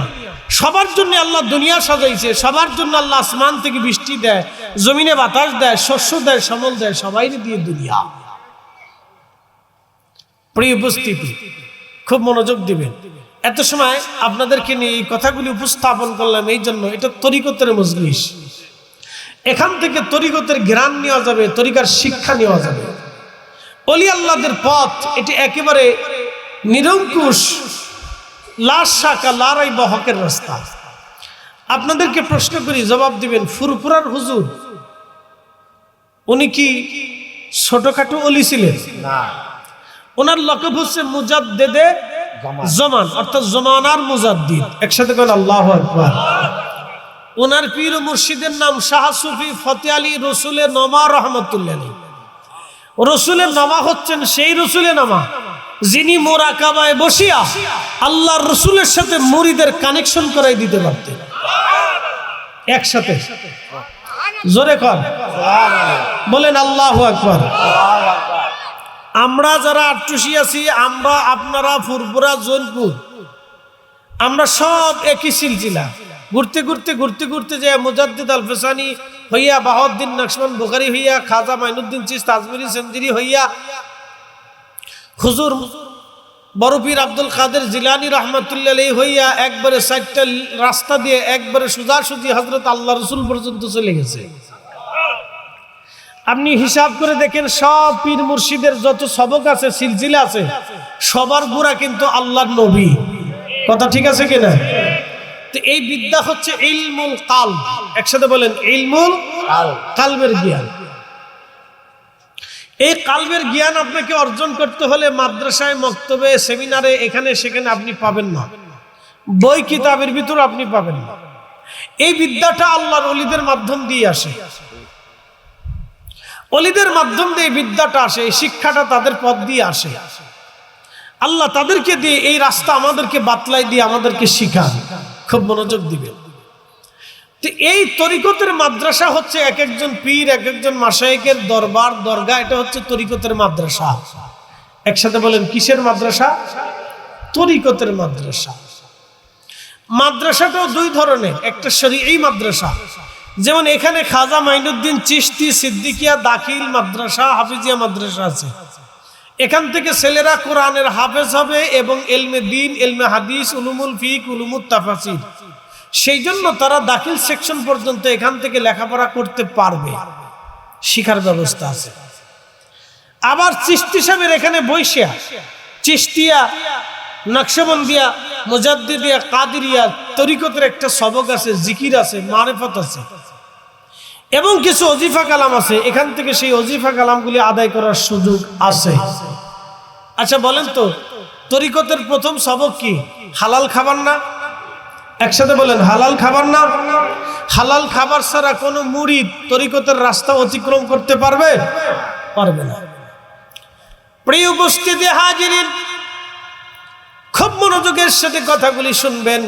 সবার জন্য আল্লাহ দুনিয়া সাজাইছে, সবার জন্য আল্লাহ আসমান থেকে বৃষ্টি দেয়, জমিনে বাতাস দেয়, শস্য দেয়, সমল দেয়, সবাই দিয়ে দুনিয়া। প্রিয় উপস্থিতি, খুব মনোযোগ দিবেন। এত সময় আপনাদেরকে নিয়ে এই কথাগুলি উপস্থাপন করলাম এই জন্য, এটা তরিকতের মজলিস। এখান থেকে তরিকতের জ্ঞান নেওয়া যাবে, তরিকার শিক্ষা নেওয়া যাবে। ওলি আল্লাহদের পথ এটি একেবারে নিরঙ্কুশ, লাশ শাখা লারাই বহকের রাস্তা। আপনাদেরকে প্রশ্ন করি, জবাব দিবেন। ফুরফুরার হুজুর উনি কি ছোটখাটো ওলি ছিলেন? না। ওনার লকব হচ্ছে মুজাদ্দেদে জামান, অর্থাৎ জমানার মুজাদ্দিদ। একসাথে বলেন আল্লাহু আকবার। ওনার পীর ও মুর্শিদের নাম শাহ সুফি ফতে আলী রসুলের নমা রহমতুল্লাহ আলাইহি। রসুলের নামা হচ্ছেন সেই রসুলের নামা যিনি মোরাকাবায় বসিয়া আল্লাহর রসুলের সাথে মুরিদের কানেকশন করাই দিতে পারতেন। একসাথে জোরে কর বলেন আল্লাহু আকবার। আমরা যারা আটটুসি আছি, আমরা আপনারা ফুরফুরা জৈনপুর, আমরা সব একই সিলসিলা। ঘুরতে ঘুরতে ঘুরতে ঘুরতে যে মুজাদ্দিদ আল ফেসানি হইয়া, বাহাউদ্দিন নকশবন্দ বুখারী হইয়া, খাজা মাইনুদ্দিন চিশতি আজমিরি সেঞ্জিরি হইয়া, হুজুর বড় পীর আব্দুল কাদের জিলানী রহমাতুল্লাহ আলাইহি হইয়া, একবারে 4টা রাস্তা দিয়ে একবারে সোজাসুজি হযরত আল্লাহ রাসূল পর্যন্ত চলে গেছে। আপনি হিসাব করে দেখেন, সব পীর মুর্শিদের যত সবক আছে, সিলসিলা আছে, সবার গোড়া কিন্তু আল্লাহর নবী। কথা ঠিক আছে কিনা? তো এই বিদ্যা হচ্ছে ইলমুল কালব। একসাথে বলেন ইলমুল কালবের জ্ঞান। এই কালবের জ্ঞান আপনাকে অর্জন করতে হলে মাদ্রাসায়, মক্তবে, সেমিনারে, এখানে সেখানে আপনি পাবেন না, বই কিতাবের ভিতর আপনি পাবেন না। এই বিদ্যাটা আল্লাহর ওলিদের মাধ্যম দিয়ে আসে। ওলিদের মাধ্যম দিয়ে বিদ্যাটা আসে, এই শিক্ষাটা তাদের পথ দিয়ে আসে। আল্লাহ তাদেরকে দিয়ে এই রাস্তা আমাদেরকে বাতলাই দিয়ে আমাদেরকে শিখান। খুব মনোযোগ দিবেন। তো এই তরিকতের মাদ্রাসা হচ্ছে এক একজন পীর, এক একজন মাশায়েখের দরবার, দরগা। এটা হচ্ছে তরিকতের মাদ্রাসা। একসাথে বলেন কিসের মাদ্রাসা? তরিকতের মাদ্রাসা। মাদ্রাসাটাও দুই ধরনের, একটা শরীঈ মাদ্রাসা, যেমন এখানে খাজা মাইনুদ্দিন চিশতি সিদ্দিকিয়া দাখিল মাদ্রাসা, হাফিজিয়া মাদ্রাসা আছে। এখান থেকে ছেলেরা কোরআনের হাফেজ হবে এবং ইলমে দ্বীন, ইলমে হাদিস, উলুমুল ফিক, উলুমুত তাফাসির, সেই জন্য তারা দাখিল সেকশন পর্যন্ত এখান থেকে লেখাপড়া করতে পারবে, শিখার ব্যবস্থা আছে। আবার চিশতি সাহেবের এখানে বৈশা চিশতিয়া, নকশবন্দিয়া, মুজাদ্দিদিয়া, কাদিরিয়া তরিকতের একটা সবক আছে, জিকির আছে, মারিফত আছে এবং কিছু ওজিফা কালাম আছে। এখান থেকে সেই ওজিফা কালামগুলি আদায় করার সুযোগ আছে। আচ্ছা বলেন তো, তরিকতের প্রথম সবক কি? হালাল খাবার না? একসাথে বলেন হালাল খাবার না? হালাল খাবার ছাড়া কোনো মুরিদ তরিকতের রাস্তা অতিক্রম করতে পারবে? পারবে না। প্রিয় উপস্থিতি হাজিরিন, খুব মনোযোগের সাথে কথাগুলি শুনবেন।